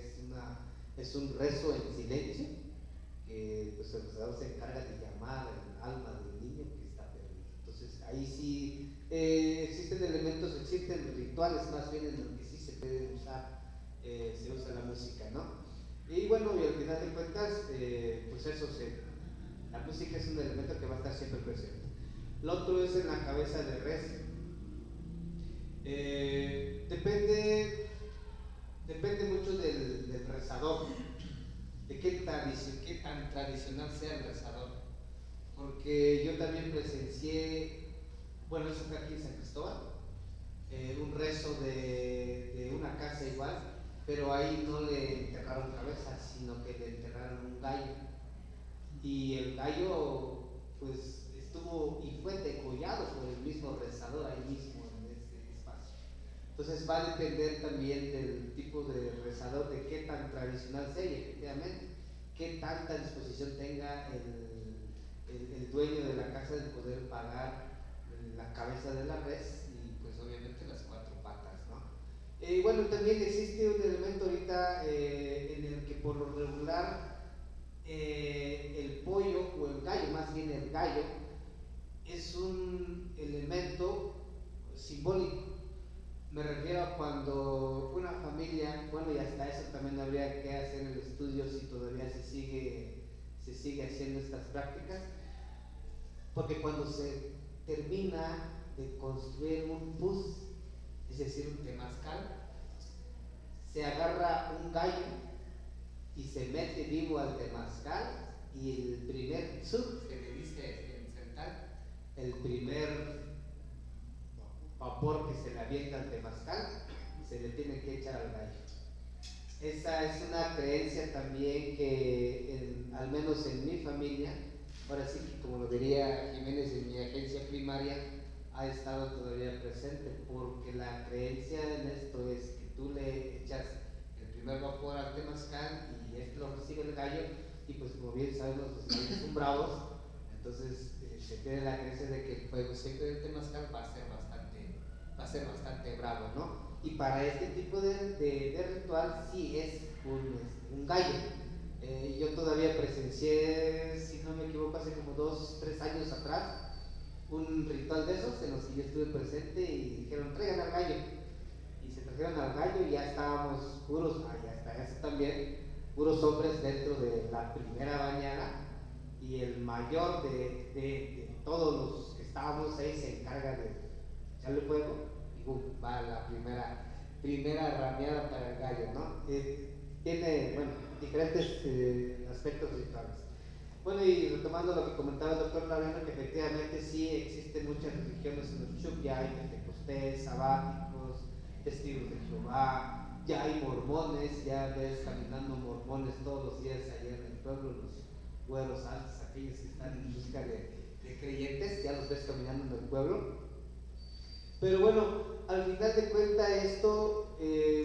es un rezo en silencio, que pues, el rezador se encarga de llamar al alma del niño que está perdido. Entonces ahí sí existen elementos, existen rituales más bien en los que sí se puede usar, se usa la música, ¿no? Y bueno, y al final de cuentas, pues eso, la música es un elemento que va a estar siempre presente. Lo otro es en la cabeza de res. Depende mucho del rezador, de qué tan tradicional sea el rezador. Porque yo también presencié, bueno, eso fue aquí en San Cristóbal, un rezo de una casa igual, pero ahí no le enterraron cabeza, sino que le enterraron un gallo. Y el gallo, pues, estuvo y fue degollado por el mismo rezador ahí mismo en ese espacio. Entonces va a depender también del tipo de rezador, de qué tan tradicional sea y efectivamente qué tanta disposición tenga el dueño de la casa de poder pagar la cabeza de la res y pues obviamente las cuatro patas, ¿no? Bueno, también existe un elemento ahorita en el que por lo regular el pollo o el gallo, más bien el gallo, es un elemento simbólico. Me refiero a cuando una familia, bueno, y hasta eso también habría que hacer el estudio si todavía se sigue haciendo estas prácticas, porque cuando se termina de construir un pus, es decir, un temazcal, se agarra un gallo y se mete vivo al temazcal y el primer tzuk, que le dice en central, el primer vapor que se le avienta al temazcal, se le tiene que echar al gallo. Esa es una creencia también que, al menos en mi familia, ahora sí que como lo diría Jiménez en mi agencia primaria, ha estado todavía presente, porque la creencia en esto es que tú le echas el primer vapor al temazcal y este lo recibe el gallo, y pues como bien sabemos los gallos son bravos, entonces se tiene la creencia de que el fuego seco del temazcal va a ser bastante bravo, ¿no? Y para este tipo de ritual sí es un gallo. Yo todavía presencié, si no me equivoco, hace como 2-3 años atrás, un ritual de esos en los que yo estuve presente y dijeron, traigan al gallo. Y se trajeron al gallo y ya estábamos puros, ya está eso también, puros hombres dentro de la primera bañada, y el mayor de todos los que estábamos ahí se encarga de echarle fuego y va la primera rameada para el gallo, ¿no? Tiene, bueno, diferentes aspectos rituales. Bueno, y retomando lo que comentaba el doctor Laveno, que efectivamente sí existen muchas religiones en el Chuc, ya hay pentecostés, sabáticos, testigos de Jehová, ya hay mormones, ya ves caminando mormones todos los días allá en el pueblo, los güeros altos, aquellos que están en busca de creyentes, ya los ves caminando en el pueblo. Pero bueno, al final de cuentas esto,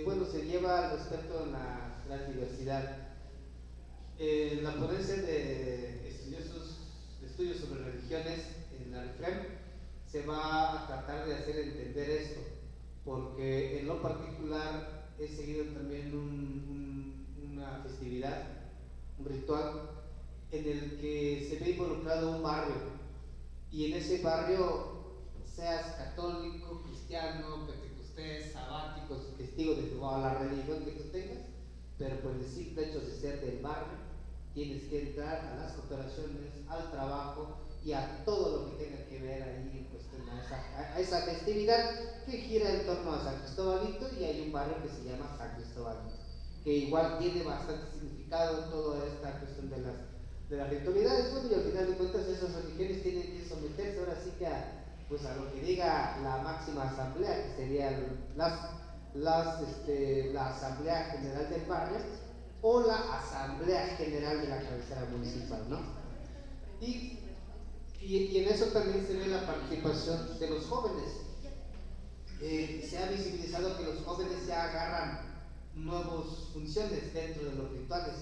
bueno, se lleva al respeto en la diversidad. En la ponencia de estudios sobre religiones en la REFREM se va a tratar de hacer entender esto, porque en lo particular he seguido también una festividad, un ritual en el que se ve involucrado un barrio, y en ese barrio, seas católico, cristiano, pentecostés, sabático, testigo de Jehová, la religión que tú tengas, pero por el simple hecho de ser del barrio, tienes que entrar a las cooperaciones, al trabajo y a todo lo que tenga que ver ahí en cuestión a esa festividad que gira en torno a San Cristóbalito, y hay un barrio que se llama San Cristóbalito, que igual tiene bastante significado en toda esta cuestión de las ritualidades. Bueno, y al final de cuentas esas religiones tienen que someterse ahora sí que a lo que diga la máxima asamblea, que sería la asamblea general del barrio o la asamblea general de la cabecera municipal, ¿no? Y en eso también se ve la participación de los jóvenes. Se ha visibilizado que los jóvenes ya agarran nuevas funciones dentro de los rituales,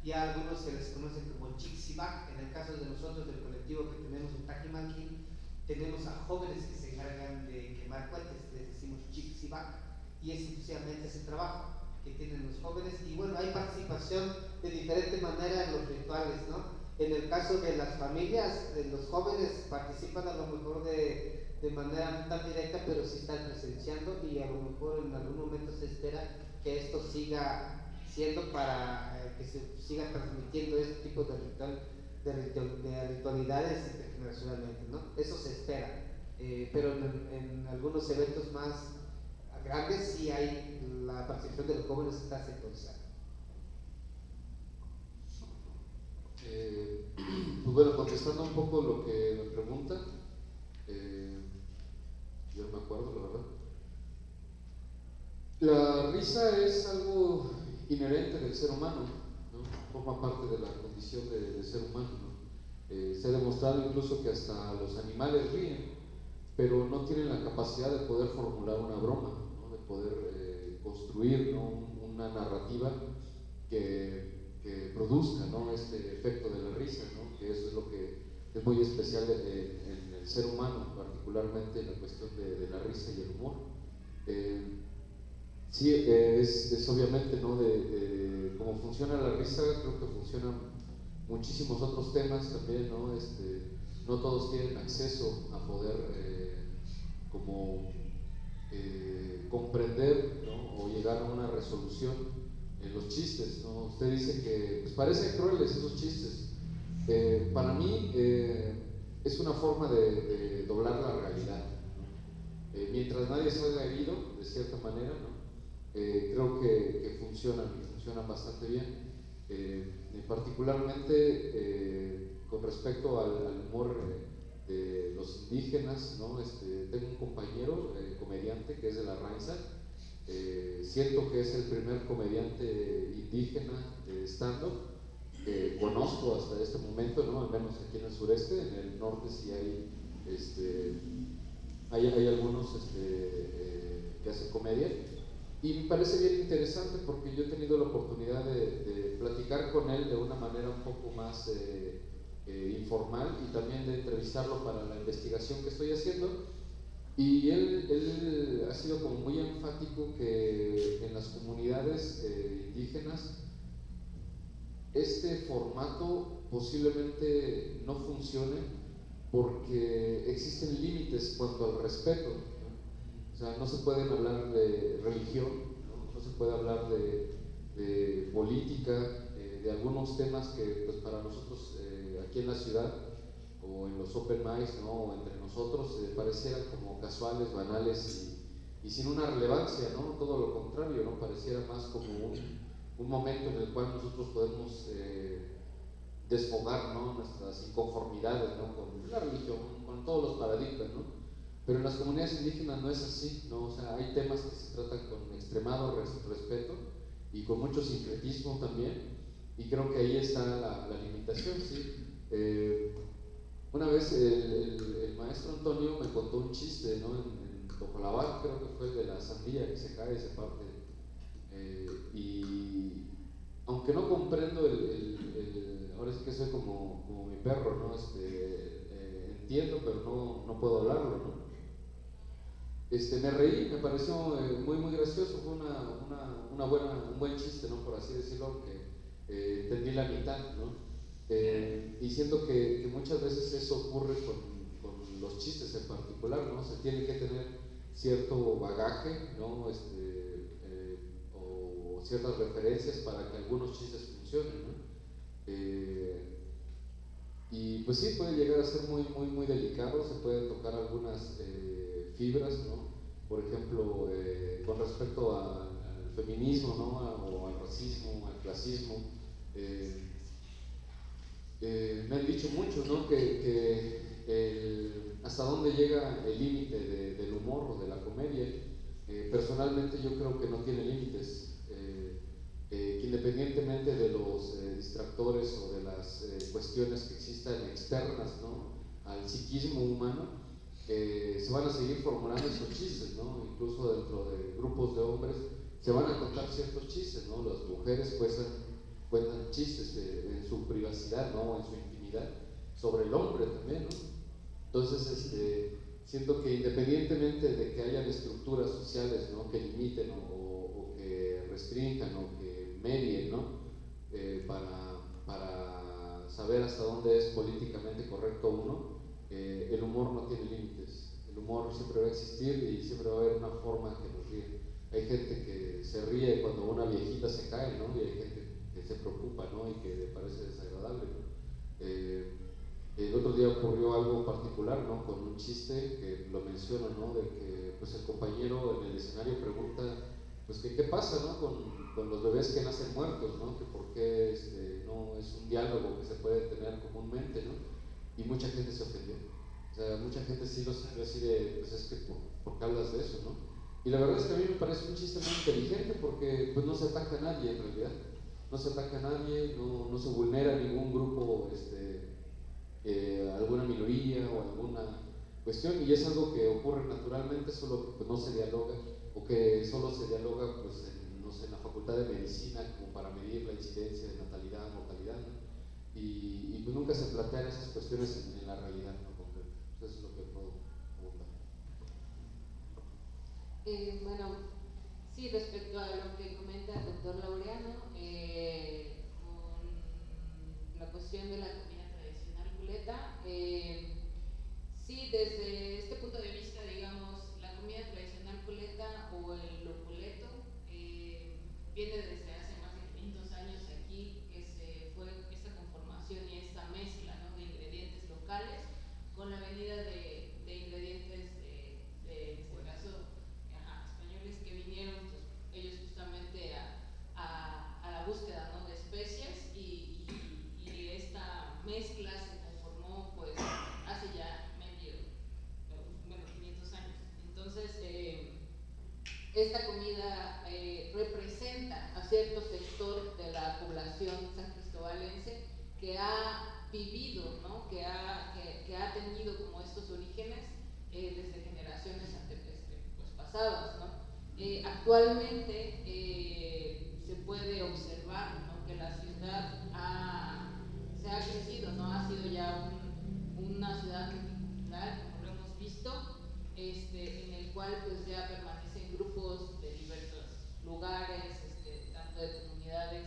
y a algunos se les conoce como Chixibac. En el caso de nosotros del colectivo que tenemos en Tajimanquín, tenemos a jóvenes que se encargan de quemar cohetes, les decimos chicos y vaca, y es exclusivamente ese trabajo que tienen los jóvenes. Y bueno, hay participación de diferente manera en los rituales, ¿no? En el caso de las familias, de los jóvenes participan a lo mejor de manera no tan directa, pero sí están presenciando, y a lo mejor en algún momento se espera que esto siga siendo para que se siga transmitiendo este tipo de ritualidades intergeneracionalmente, ¿no? Eso se espera, pero en algunos eventos más grandes sí hay la participación de los jóvenes está centralizada. Pues bueno, contestando un poco lo que me pregunta, yo no me acuerdo, la verdad. La risa es algo inherente del ser humano, ¿no? Forma parte de la condición del ser humano, ¿no? Se ha demostrado incluso que hasta los animales ríen, pero no tienen la capacidad de poder formular una broma, ¿no? De poder construir, ¿no? Una narrativa que produzca, ¿no? Este efecto de la risa, ¿no? Que eso es lo que es muy especial en el ser humano, particularmente en la cuestión de la risa y el humor. Sí, es obviamente, ¿no? De cómo funciona la risa, creo que funcionan muchísimos otros temas también, ¿no? No todos tienen acceso a poder comprender, ¿no? O llegar a una resolución en los chistes, ¿no? Usted dice que pues, parecen crueles esos chistes. Para mí es una forma de doblar la realidad, ¿no? Mientras nadie salga herido, de cierta manera, ¿no? Creo que funcionan bastante bien. Particularmente con respecto al humor de los indígenas, ¿no? Tengo un compañero comediante que es de la Rainza. Siento que es el primer comediante indígena de stand-up que conozco hasta este momento, ¿no? Al menos aquí en el sureste. En el norte sí hay algunos que hacen comedia, y me parece bien interesante porque yo he tenido la oportunidad de platicar con él de una manera un poco más informal, y también de entrevistarlo para la investigación que estoy haciendo. Y él ha sido como muy enfático que en las comunidades indígenas este formato posiblemente no funcione porque existen límites cuanto al respeto, ¿no? O sea, no se pueden hablar de religión, no se puede hablar de política, de algunos temas que pues para nosotros aquí en la ciudad o en los open mics, ¿no? O entre nosotros parecieran como casuales, banales y sin una relevancia, ¿no? Todo lo contrario, ¿no? Pareciera más como un momento en el cual nosotros podemos desfogar, ¿no? Nuestras inconformidades, ¿no? Con la religión, con todos los paradigmas, ¿no? Pero en las comunidades indígenas no es así, ¿no? O sea, hay temas que se tratan con extremado respeto y con mucho sincretismo también, y creo que ahí está la limitación, ¿sí? Una vez el maestro Antonio me contó un chiste, ¿no? En Tojolabal, creo que fue el de la sandía que se cae y se parte. Y aunque no comprendo ahora sí que soy como mi perro, ¿no? Entiendo, pero no puedo hablarlo, ¿no? Me reí, me pareció muy gracioso, fue un buen chiste, ¿no? Por así decirlo, aunque entendí la mitad, ¿no? Y siento que muchas veces eso ocurre con los chistes en particular, ¿no? Se tiene que tener cierto bagaje, ¿no? O ciertas referencias para que algunos chistes funcionen, ¿no? Y pues sí, puede llegar a ser muy delicado, se pueden tocar algunas fibras, ¿no? Por ejemplo, con respecto al feminismo, ¿no? O al racismo, al clasismo. Me han dicho mucho, ¿no? Que hasta dónde llega el límite del humor o de la comedia. Personalmente yo creo que no tiene límites, que independientemente de los distractores o de las cuestiones que existan externas, ¿no? Al psiquismo humano, se van a seguir formulando esos chistes, ¿no? Incluso dentro de grupos de hombres se van a contar ciertos chistes, ¿no? Las mujeres cuentan chistes en su privacidad, ¿no? En su intimidad, sobre el hombre también, ¿no? Entonces, siento que independientemente de que hayan estructuras sociales, ¿no?, que limiten o que restrinjan o que medien, ¿no?, para saber hasta dónde es políticamente correcto uno, el humor no tiene límites. El humor siempre va a existir y siempre va a haber una forma que nos ríe. Hay gente que se ríe cuando una viejita se cae, ¿no?, y hay gente que se preocupa, ¿no?, y que le parece desagradable, ¿no? El otro día ocurrió algo particular, ¿no?, con un chiste que lo menciono, ¿no?, de que pues el compañero en el escenario pregunta pues que qué pasa, ¿no?, con los bebés que nacen muertos, ¿no?, que por qué no es un diálogo que se puede tener comúnmente, ¿no? Y mucha gente se ofendió. O sea, mucha gente sí lo sabe así de, pues es que ¿por qué hablas de eso, no? Y la verdad es que a mí me parece un chiste muy inteligente porque pues no se ataca a nadie en realidad. No se ataca a nadie, no se vulnera ningún grupo, alguna minoría o alguna cuestión, y es algo que ocurre naturalmente, solo que pues, no se dialoga, o que solo se dialoga pues, no sé, en la facultad de medicina como para medir la incidencia de natalidad, mortalidad, ¿no? Y pues nunca se plantean esas cuestiones en la realidad, ¿no?, concreta. Eso es lo que puedo abundar. Bueno, sí, respecto a lo que comenta el doctor Laureano, con la cuestión de la comida tradicional culeta, sí, desde este punto de vista, digamos, la comida tradicional culeta o el loculeto viene desde hace más de 500 años aquí, que se fue esta conformación y esta mezcla, ¿no?, de ingredientes locales con la venida de ingredientes en este caso españoles que vinieron pues, ellos justamente a la búsqueda, ¿no?, de especies y esta mezcla se conformó pues hace ya 500 años. Entonces esta comida representa a cierto sector de la población sancristobalense que ha vivido, ¿no?, que ha tenido como estos orígenes desde generaciones pues, pasadas, ¿no? Actualmente se puede observar, ¿no?, que la ciudad se ha crecido, ¿no?, ha sido ya una ciudad multicultural, como lo hemos visto, en el cual pues ya permanecen grupos de diversos lugares, tanto de comunidades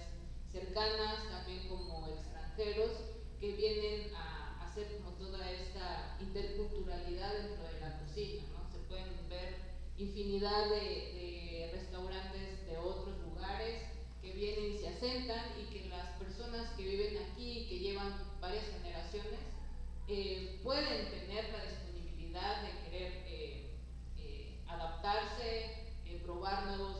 cercanas, también como extranjeros, que vienen a hacer como toda esta interculturalidad dentro de la cocina, ¿no? Se pueden ver infinidad de restaurantes de otros lugares que vienen y se asentan, y que las personas que viven aquí, que llevan varias generaciones, pueden tener la disponibilidad de querer adaptarse, probar nuevas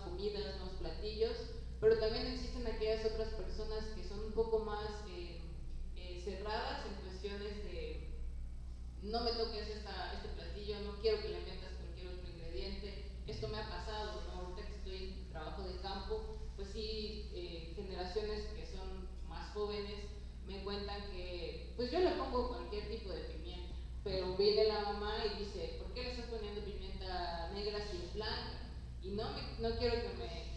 comidas, nuevos platillos, pero también existen aquellas otras personas que son un poco más cerradas en cuestiones de no me toques este platillo, no quiero que le metas cualquier otro ingrediente. Esto me ha pasado, ¿no? Ahorita que estoy en trabajo de campo, pues sí, generaciones que son más jóvenes me cuentan que pues yo le pongo cualquier tipo de pimienta, pero viene la mamá y dice, ¿por qué le estás poniendo pimienta negra si es blanca? Y no quiero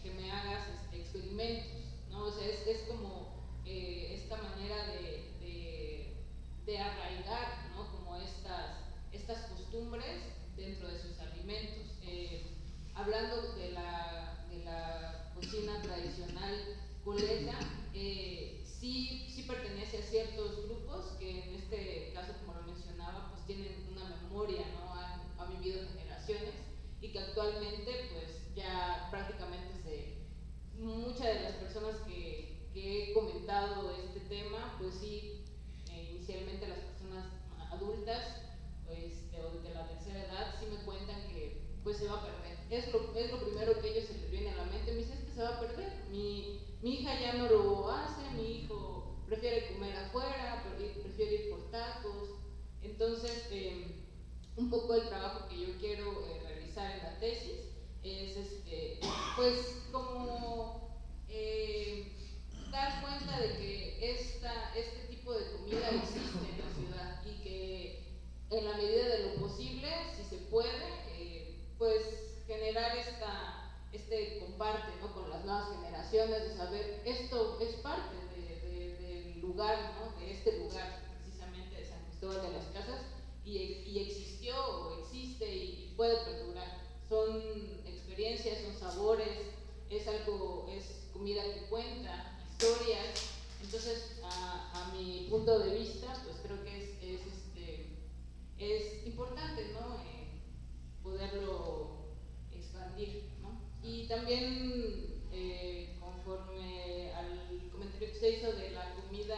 que me hagas experimentos, ¿no? O sea, es como esta manera de arraigar, ¿no?, como estas costumbres dentro de sus alimentos. Hablando de la cocina tradicional culeta, sí pertenece a ciertos grupos que en este caso, como lo mencionaba, pues tienen una memoria, ¿no?, han vivido generaciones, y que actualmente pues ya prácticamente muchas de las personas que he comentado este tema, pues sí, inicialmente las personas adultas pues, o de la tercera edad sí me cuentan que pues se va a perder. Es lo primero que a ellos se les viene a la mente. Me dice, es que se va a perder, mi hija ya no lo hace, mi hijo prefiere comer afuera, prefiere ir por tacos. Entonces un poco el trabajo que yo quiero realizar en la tesis es pues como dar cuenta de que este tipo de comida existe en la ciudad, y que en la medida de lo posible, si se puede, pues generar este comparte, ¿no?, con las nuevas generaciones, de saber esto es parte del lugar, ¿no?, de este lugar precisamente de San Cristóbal de las Casas, puede perdurar. Son experiencias, son sabores, es comida que cuenta, historias. Entonces, a mi punto de vista, pues creo que es importante, ¿no? Poderlo expandir, ¿no? Y también, conforme al comentario que se hizo de la comida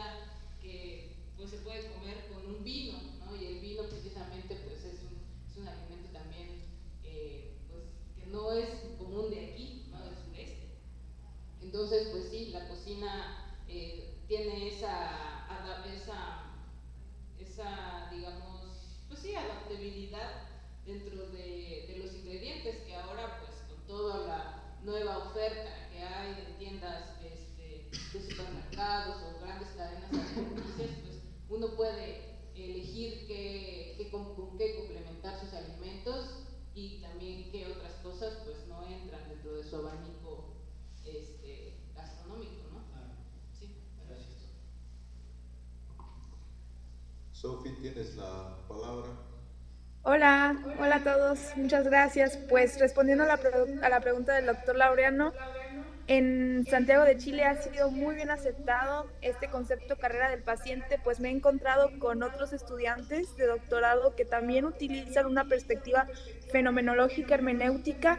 que pues se puede comer con un vino, ¿no? Y el vino precisamente pues es un alimento también pues que no es común de aquí, ¿no? Del sureste. Entonces, pues sí, la cocina tiene esa, digamos, pues sí, adaptabilidad dentro de los ingredientes que ahora, pues con toda la nueva oferta que hay en tiendas de supermercados o grandes cadenas alimenticias, pues uno puede elegir con qué complementar sus alimentos y también qué otras cosas pues no entran dentro de su abanico gastronómico, ¿no? Sí. Gracias. Sophie, tienes la palabra. Hola, hola a todos, muchas gracias. Pues respondiendo a la pregunta del doctor Laureano, en Santiago de Chile ha sido muy bien aceptado este concepto carrera del paciente, pues me he encontrado con otros estudiantes de doctorado que también utilizan una perspectiva fenomenológica hermenéutica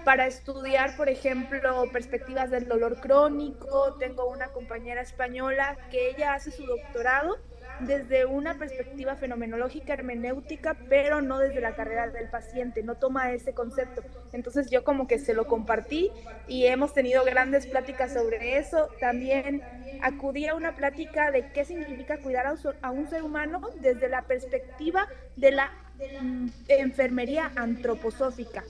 para estudiar, por ejemplo, perspectivas del dolor crónico. Tengo una compañera española que ella hace su doctorado desde una perspectiva fenomenológica hermenéutica, pero no desde la carrera del paciente, no toma ese concepto. Entonces yo como que se lo compartí y hemos tenido grandes pláticas sobre eso. También acudí a una plática de qué significa cuidar a un ser humano desde la perspectiva de la enfermería antroposófica.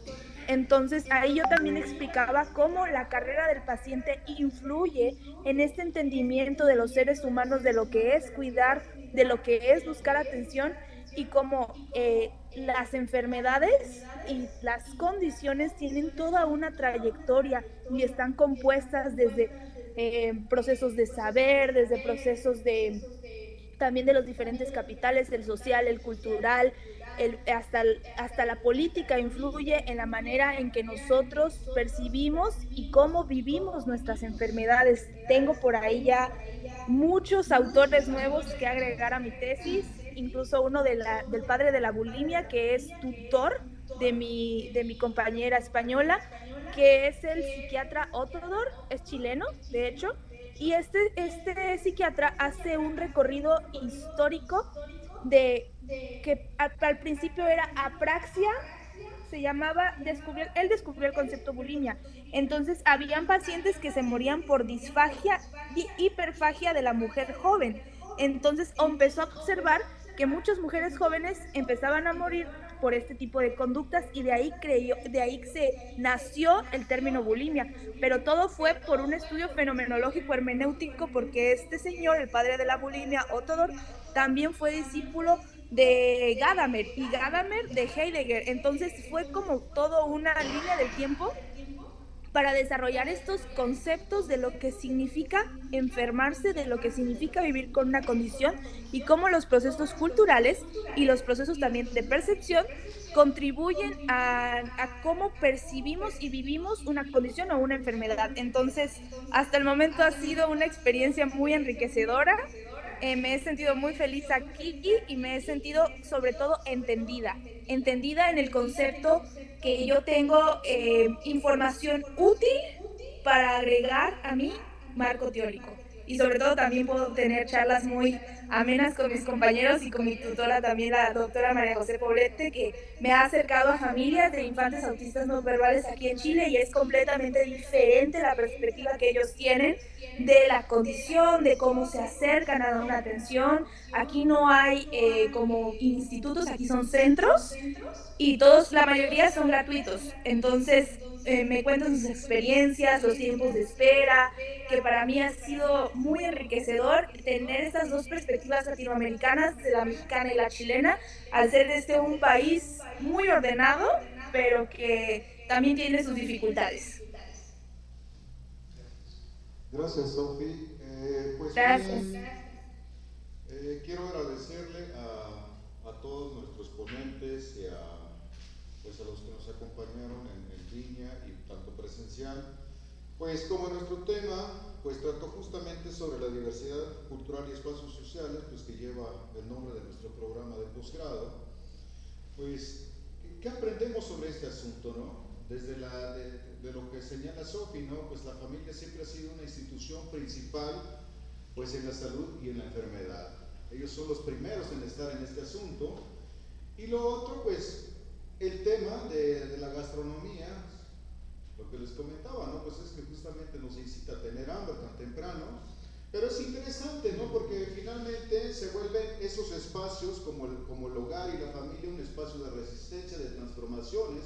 Entonces ahí yo también explicaba cómo la carrera del paciente influye en este entendimiento de los seres humanos, de lo que es cuidar, de lo que es buscar atención, y cómo las enfermedades y las condiciones tienen toda una trayectoria y están compuestas desde procesos de saber, desde procesos también de los diferentes capitales, el social, el cultural, hasta la política influye en la manera en que nosotros percibimos y cómo vivimos nuestras enfermedades. Tengo por ahí ya muchos autores nuevos que agregar a mi tesis, incluso uno del padre de la bulimia, que es tutor de mi compañera española, que es el psiquiatra Otodor, es chileno, de hecho, y este psiquiatra hace un recorrido histórico de que al principio era apraxia, se llamaba, él descubrió el concepto bulimia. Entonces, habían pacientes que se morían por disfagia y hiperfagia de la mujer joven. Entonces, empezó a observar que muchas mujeres jóvenes empezaban a morir por este tipo de conductas y de ahí se nació el término bulimia, pero todo fue por un estudio fenomenológico hermenéutico, porque este señor, el padre de la bulimia, Otodor, también fue discípulo de Gadamer y Gadamer de Heidegger. Entonces fue como todo una línea del tiempo para desarrollar estos conceptos de lo que significa enfermarse, de lo que significa vivir con una condición y cómo los procesos culturales y los procesos también de percepción contribuyen a cómo percibimos y vivimos una condición o una enfermedad. Entonces, hasta el momento ha sido una experiencia muy enriquecedora. Me he sentido muy feliz aquí y me he sentido sobre todo entendida en el concepto que yo tengo información útil para agregar a mi marco teórico. Y sobre todo también puedo tener charlas muy amenas con mis compañeros y con mi tutora también, la doctora María José Poblete, que me ha acercado a familias de infantes autistas no verbales aquí en Chile, y es completamente diferente la perspectiva que ellos tienen de la condición, de cómo se acercan a una atención. Aquí no hay como institutos, aquí son centros y la mayoría son gratuitos. Entonces me cuentan sus experiencias, los tiempos de espera, que para mí ha sido muy enriquecedor tener estas dos perspectivas latinoamericanas, de la mexicana y la chilena, al ser un país muy ordenado, pero que también tiene sus dificultades. Gracias, Sophie. Pues Gracias. bien, quiero agradecerle a todos nuestros ponentes y a los acompañaron en línea y tanto presencial. Pues como nuestro tema, pues trató justamente sobre la diversidad cultural y espacios sociales, pues que lleva el nombre de nuestro programa de posgrado. Pues, ¿qué aprendemos sobre este asunto, no? Desde de lo que señala Sofi, ¿no? Pues la familia siempre ha sido una institución principal, pues en la salud y en la enfermedad. Ellos son los primeros en estar en este asunto. Y lo otro, pues, el tema de la gastronomía, lo que les comentaba, ¿no? Pues es que justamente nos incita a tener hambre tan temprano, pero es interesante, ¿no? Porque finalmente se vuelven esos espacios como el hogar y la familia un espacio de resistencia, de transformaciones,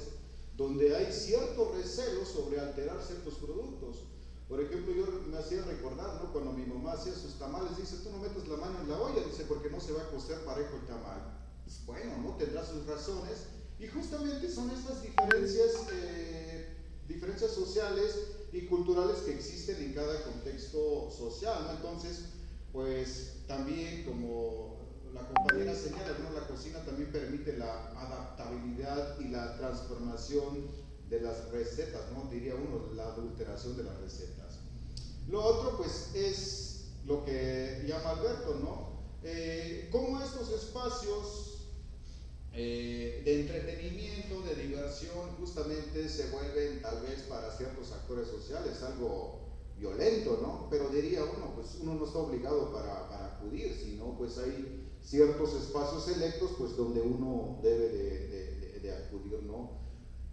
donde hay cierto recelo sobre alterar ciertos productos. Por ejemplo, yo me hacía recordar, ¿no? Cuando mi mamá hacía sus tamales, dice, tú no metes la mano en la olla, dice, porque no se va a cocer parejo el tamal. Pues bueno, ¿no? Tendrá sus razones, y justamente son estas diferencias sociales y culturales que existen en cada contexto social, ¿no? Entonces, pues también como la compañera señala, ¿no? La cocina también permite la adaptabilidad y la transformación de las recetas, ¿no? Diría uno, la adulteración de las recetas. Lo otro, pues, es lo que llama Alberto, ¿no? Cómo estos espacios de entretenimiento, de diversión, justamente se vuelven tal vez para ciertos actores sociales algo violento, ¿no? Pero diría uno, pues uno no está obligado para acudir, sino pues hay ciertos espacios selectos pues donde uno debe de acudir, ¿no?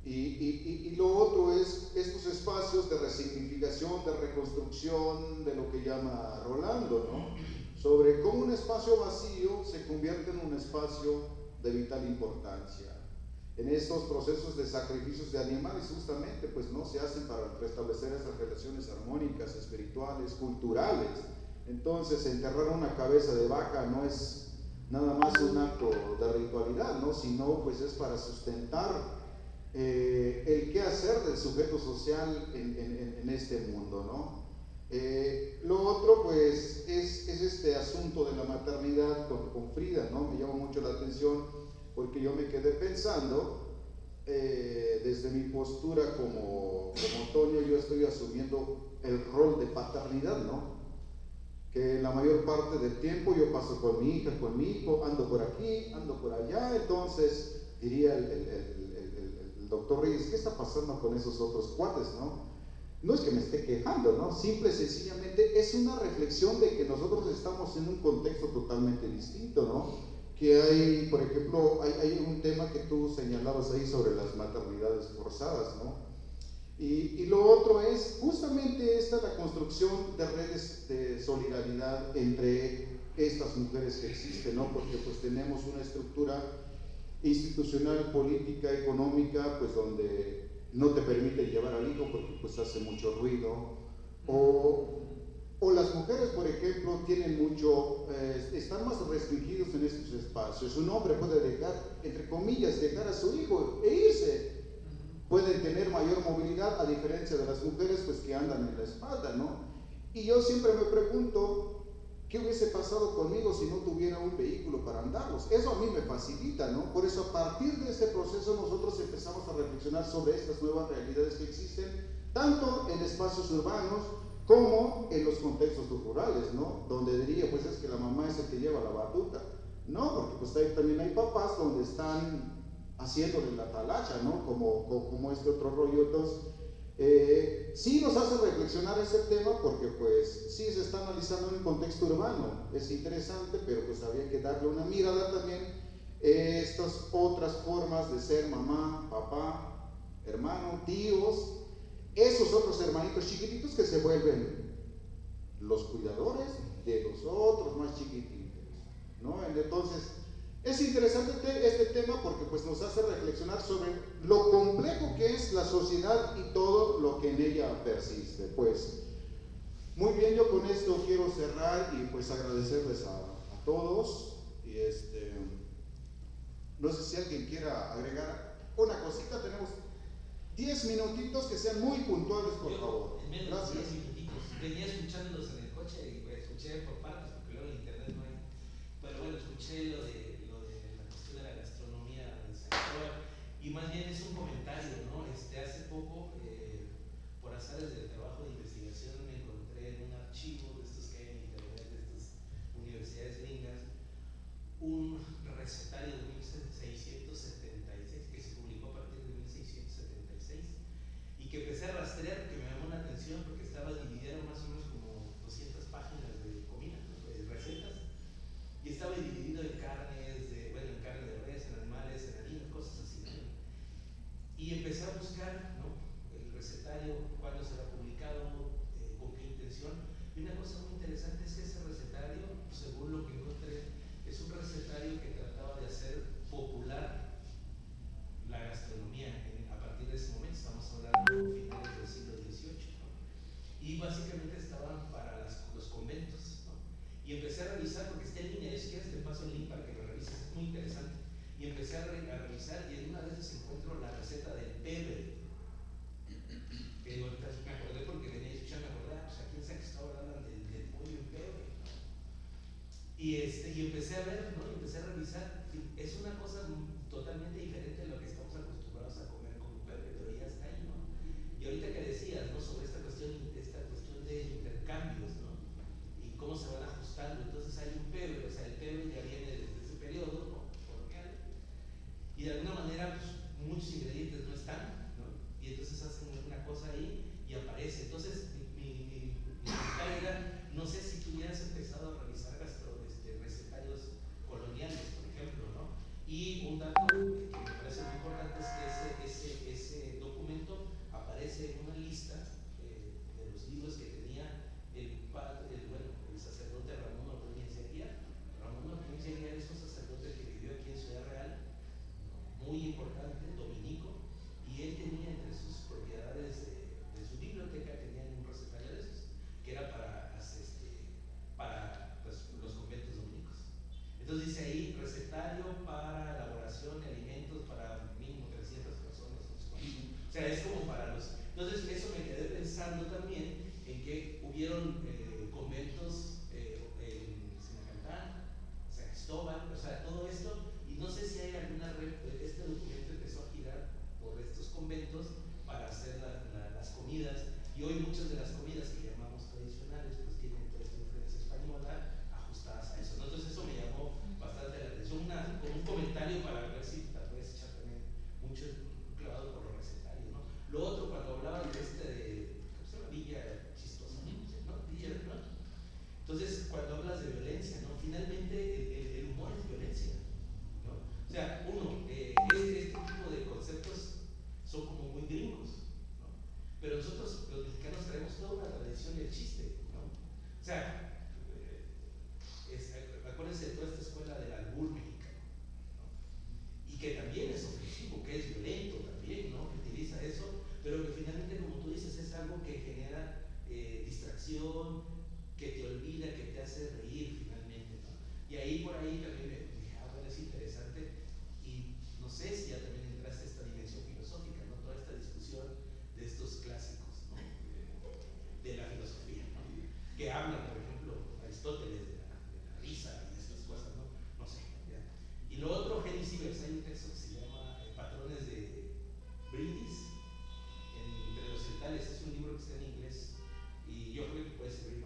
Y lo otro es estos espacios de resignificación, de reconstrucción, de lo que llama Rolando, ¿no? Sobre cómo un espacio vacío se convierte en un espacio de vital importancia. En estos procesos de sacrificios de animales justamente pues no se hacen para restablecer esas relaciones armónicas, espirituales, culturales. Entonces enterrar una cabeza de vaca no es nada más un acto de ritualidad, ¿no? Sino pues es para sustentar el qué hacer del sujeto social en este mundo, ¿no? Lo otro pues es este asunto de la maternidad con Frida, ¿no? Me llama mucho la atención porque yo me quedé pensando desde mi postura como Toño, yo estoy asumiendo el rol de paternidad, ¿no? Que la mayor parte del tiempo yo paso con mi hija, con mi hijo, ando por aquí, ando por allá. Entonces diría el doctor Reyes, ¿qué está pasando con esos otros cuates, no? No es que me esté quejando, ¿no? Simple y sencillamente es una reflexión de que nosotros estamos en un contexto totalmente distinto, ¿no? Que hay, por ejemplo, hay un tema que tú señalabas ahí sobre las maternidades forzadas, ¿no? Y lo otro es justamente la construcción de redes de solidaridad entre estas mujeres que existen, ¿no? Porque pues tenemos una estructura institucional, política, económica, pues donde no te permite llevar al hijo porque pues hace mucho ruido, o las mujeres, por ejemplo, tienen mucho, están más restringidos en estos espacios. Un hombre puede dejar, entre comillas, dejar a su hijo e irse. Pueden tener mayor movilidad a diferencia de las mujeres pues que andan en la espalda, ¿no? Y yo siempre me pregunto, ¿qué hubiese pasado conmigo si no tuviera un vehículo para andarlos? Eso a mí me facilita, ¿no? Por eso a partir de ese proceso nosotros empezamos a reflexionar sobre estas nuevas realidades que existen, tanto en espacios urbanos como en los contextos rurales, ¿no? Donde diría, pues es que la mamá es el que lleva la batuta, ¿no? Porque pues ahí también hay papás donde están haciéndole la talacha, ¿no? Como este otro rollo. Entonces, sí nos hace reflexionar ese tema porque pues sí se está analizando en un contexto urbano, es interesante, pero pues había que darle una mirada también estas otras formas de ser mamá, papá, hermano, tíos, esos otros hermanitos chiquititos que se vuelven los cuidadores de los otros más chiquititos, ¿no? Entonces, es interesante este tema porque pues nos hace reflexionar sobre lo complejo que es la sociedad y todo lo que en ella persiste. Pues muy bien, yo con esto quiero cerrar y pues agradecerles a todos. Y no sé si alguien quiera agregar una cosita. Tenemos 10 minutitos que sean muy puntuales, por favor. Gracias. 10 minutitos. Venía escuchándolos en el coche y pues, escuché por partes porque luego en internet no hay. Pero bueno, escuché lo de la cuestión de la gastronomía del sector y más bien es un comentario, ¿no? las áreas de trabajo de investigación me encontré en un archivo de estos que hay en internet, de estas universidades gringas, un recetario de 1676 que se publicó a partir de 1676 y que empecé a rastrear porque me llamó la atención porque estaba dividido más o menos como 200 páginas de comida, ¿no? De recetas, y estaba dividido en carnes, en carne de res, en animales, en harinas, cosas así, ¿no? Y empecé a buscar, ¿no?, el recetario, cuándo será publicado, con qué intención. Y una cosa muy interesante es que ese recetario, según lo que encontré, es un recetario que trataba de hacer popular la gastronomía a partir de ese momento. Estamos hablando de finales del siglo XVIII, ¿no? Y básicamente estaban para los conventos, ¿no? Y empecé a revisar, porque está en línea, si quieres te paso el link para que lo revises, es muy interesante. Y empecé a revisar, y en una de esas encuentro la receta del pebre. Que ahorita me acordé porque venía escuchando, me acordé, pues aquí en San Cristóbal hablan del pollo en pebre, ¿no? Y empecé a ver, ¿no? Y empecé a revisar. Es una cosa totalmente diferente a lo que estamos acostumbrados a comer con pebre, pero ya está ahí, ¿no? Y ahorita que decías, ¿no?, sobre esta cuestión de intercambios, ¿no? Y cómo se van ajustando. Entonces hay un pebre, o sea, el pebre ya viene desde ese periodo, ¿no?, colonial, y de alguna manera pues, muchos ingredientes no están, ¿no? Y entonces hacen una cosa ahí y aparece. Entonces mi comentario era, no sé si tú hubieras empezado a revisar recetarios coloniales, por ejemplo, ¿no? Y un dato que me parece muy importante es que ese documento aparece en una lista de los libros que tenía el sacerdote Ramón Ordóñez de Aguiar. Ramón Ordóñez de Aguiar es un sacerdote que vivió aquí en Ciudad Real, muy importante, dominico, y él tenía entre sus propiedades de su biblioteca, tenía un recetario de esos, que era para pues, los conventos dominicos. Entonces dice ahí, recetario para elaboración de alimentos para mínimo 300 personas, no sé cuánto. O sea, es como para los... Entonces eso me quedé pensando también en que hubieron conventos en Sinacantán, San Cristóbal, o sea, todo esto, y no sé si hay alguna red. Este documento empezó a girar por estos conventos para hacer las comidas, y hoy muchas de las comidas que llamamos tradicionales pues tienen toda esta influencia española ajustadas a eso, ¿no? Entonces eso me llamó bastante la atención, como un comentario para ver si te puedes echar también mucho clavado por los recetarios, ¿no? Lo otro, cuando hablaban de ¿cómo se llama? Villa Chistosa, ¿no? Villa, ¿no? Entonces, cuando hablas de violencia, ¿no? Finalmente el humor es violencia, ¿no? O sea, este tipo de conceptos son como muy gringos, ¿no? Pero nosotros, los mexicanos, traemos toda una tradición del chiste, ¿no? O sea, acuérdense de toda esta escuela del albur mexicano, ¿no? Y que también es ofensivo, que es violento también, ¿no? Que utiliza eso, pero que finalmente, como tú dices, es algo que genera distracción, que te olvida, que te hace reír finalmente, ¿no? Y ahí por ahí también me dije, bueno, es interesante, y no sé si ya también entraste a esta dimensión filosófica, ¿no? Toda esta discusión de estos clásicos, ¿no? De la filosofía, ¿no? Que hablan, por ejemplo, Aristóteles de la risa y estas cosas, ¿no? No sé, ¿ya? Y lo otro, Genis Ivers, hay un texto que se llama Patrones de Brindis entre los centales, es un libro que está en inglés, y yo creo que puede servir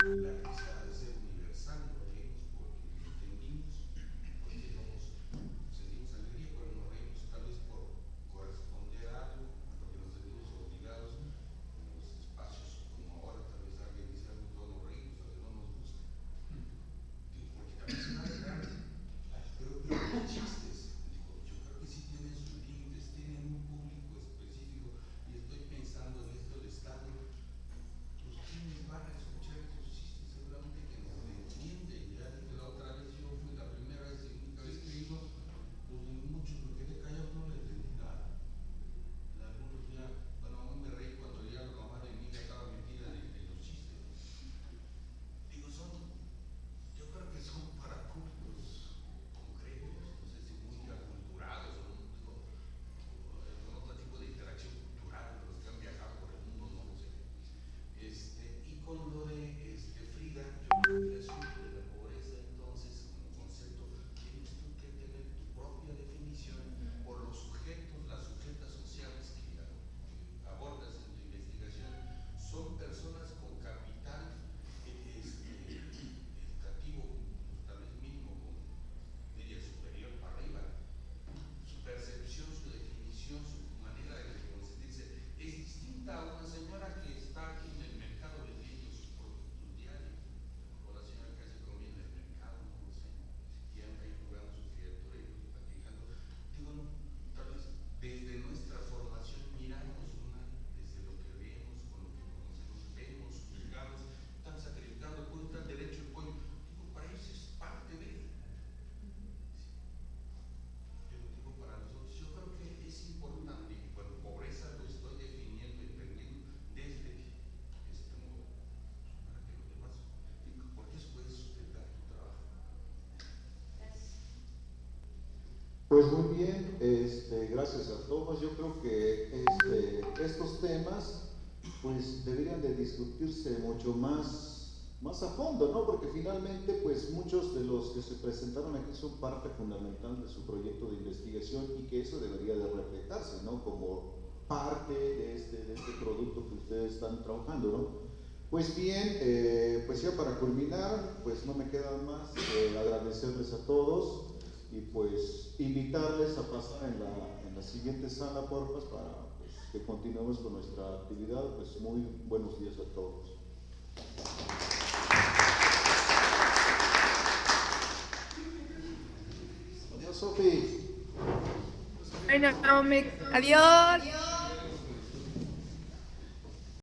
la necesidad de ser universal, nos reímos porque nos entendimos, porque sentimos alegría, pero nos reímos tal vez por corresponder a algo, porque nos sentimos obligados en los espacios como ahora, tal vez alguien dice algo y todos nos reímos, aunque no nos gusta. Digo, porque también se va a llegar, pero los chistes, digo, yo creo que sí tienen sus límites, tienen un público específico, y estoy pensando en esto del Estado. Pues ¿quiénes van a escuchar esos chistes? Seguramente que no se entienden. Ya dije la otra vez, yo fui la primera vez y única vez que iba, pues muchos me quedé callado, no le entendí nada. En algunos ya, bueno, aún me reí cuando ya la mamá de mi hija estaba metida en los chistes. Digo, yo creo que son para públicos concretos, no sé si muy aculturados o digo, con otro tipo de interacción cultural, los que han viajado por el mundo, no lo sé. Y con lo de Frida, yo creo que el asunto de la pobreza, entonces, como concepto, tienes tú que tener tu propia definición por los sujetos, las sujetas sociales que abordas en tu investigación, son personas con capital educativo, tal vez mínimo, con media superior para arriba. Su percepción, su definición, su manera de concebirse es distinta a una señora que está aquí en el mercado vendiendo sus productos diarios, o la señora que hace comida en el mercado, no lo sé, y anda ahí jugando su criatura y platicando. Digo, no, tal vez desde nuestra formación miramos una, desde lo que vemos, con lo que conocemos, vemos, juzgamos, están sacrificando el pollo, está derecho el pollo. Digo, para ellos es parte de él. Pero digo, para nosotros, yo creo que es importante, y bueno, pobreza lo estoy definiendo, entendiendo desde este modo, para que lo demás, porque eso puede sustentar tu trabajo. Pues muy bien, gracias a todos. Yo creo que estos temas pues deberían de discutirse mucho más a fondo, ¿no? Porque finalmente pues muchos de los que se presentaron aquí son parte fundamental de su proyecto de investigación y que eso debería de reflejarse, ¿no? Como parte de este producto que ustedes están trabajando, ¿no? Pues bien, pues ya para culminar, pues no me queda más que agradecerles a todos y pues invitarles a pasar en la siguiente sala, porfa, para pues, que continuemos con nuestra actividad. Pues muy buenos días a todos. Adiós, Sofi. Bueno, adiós.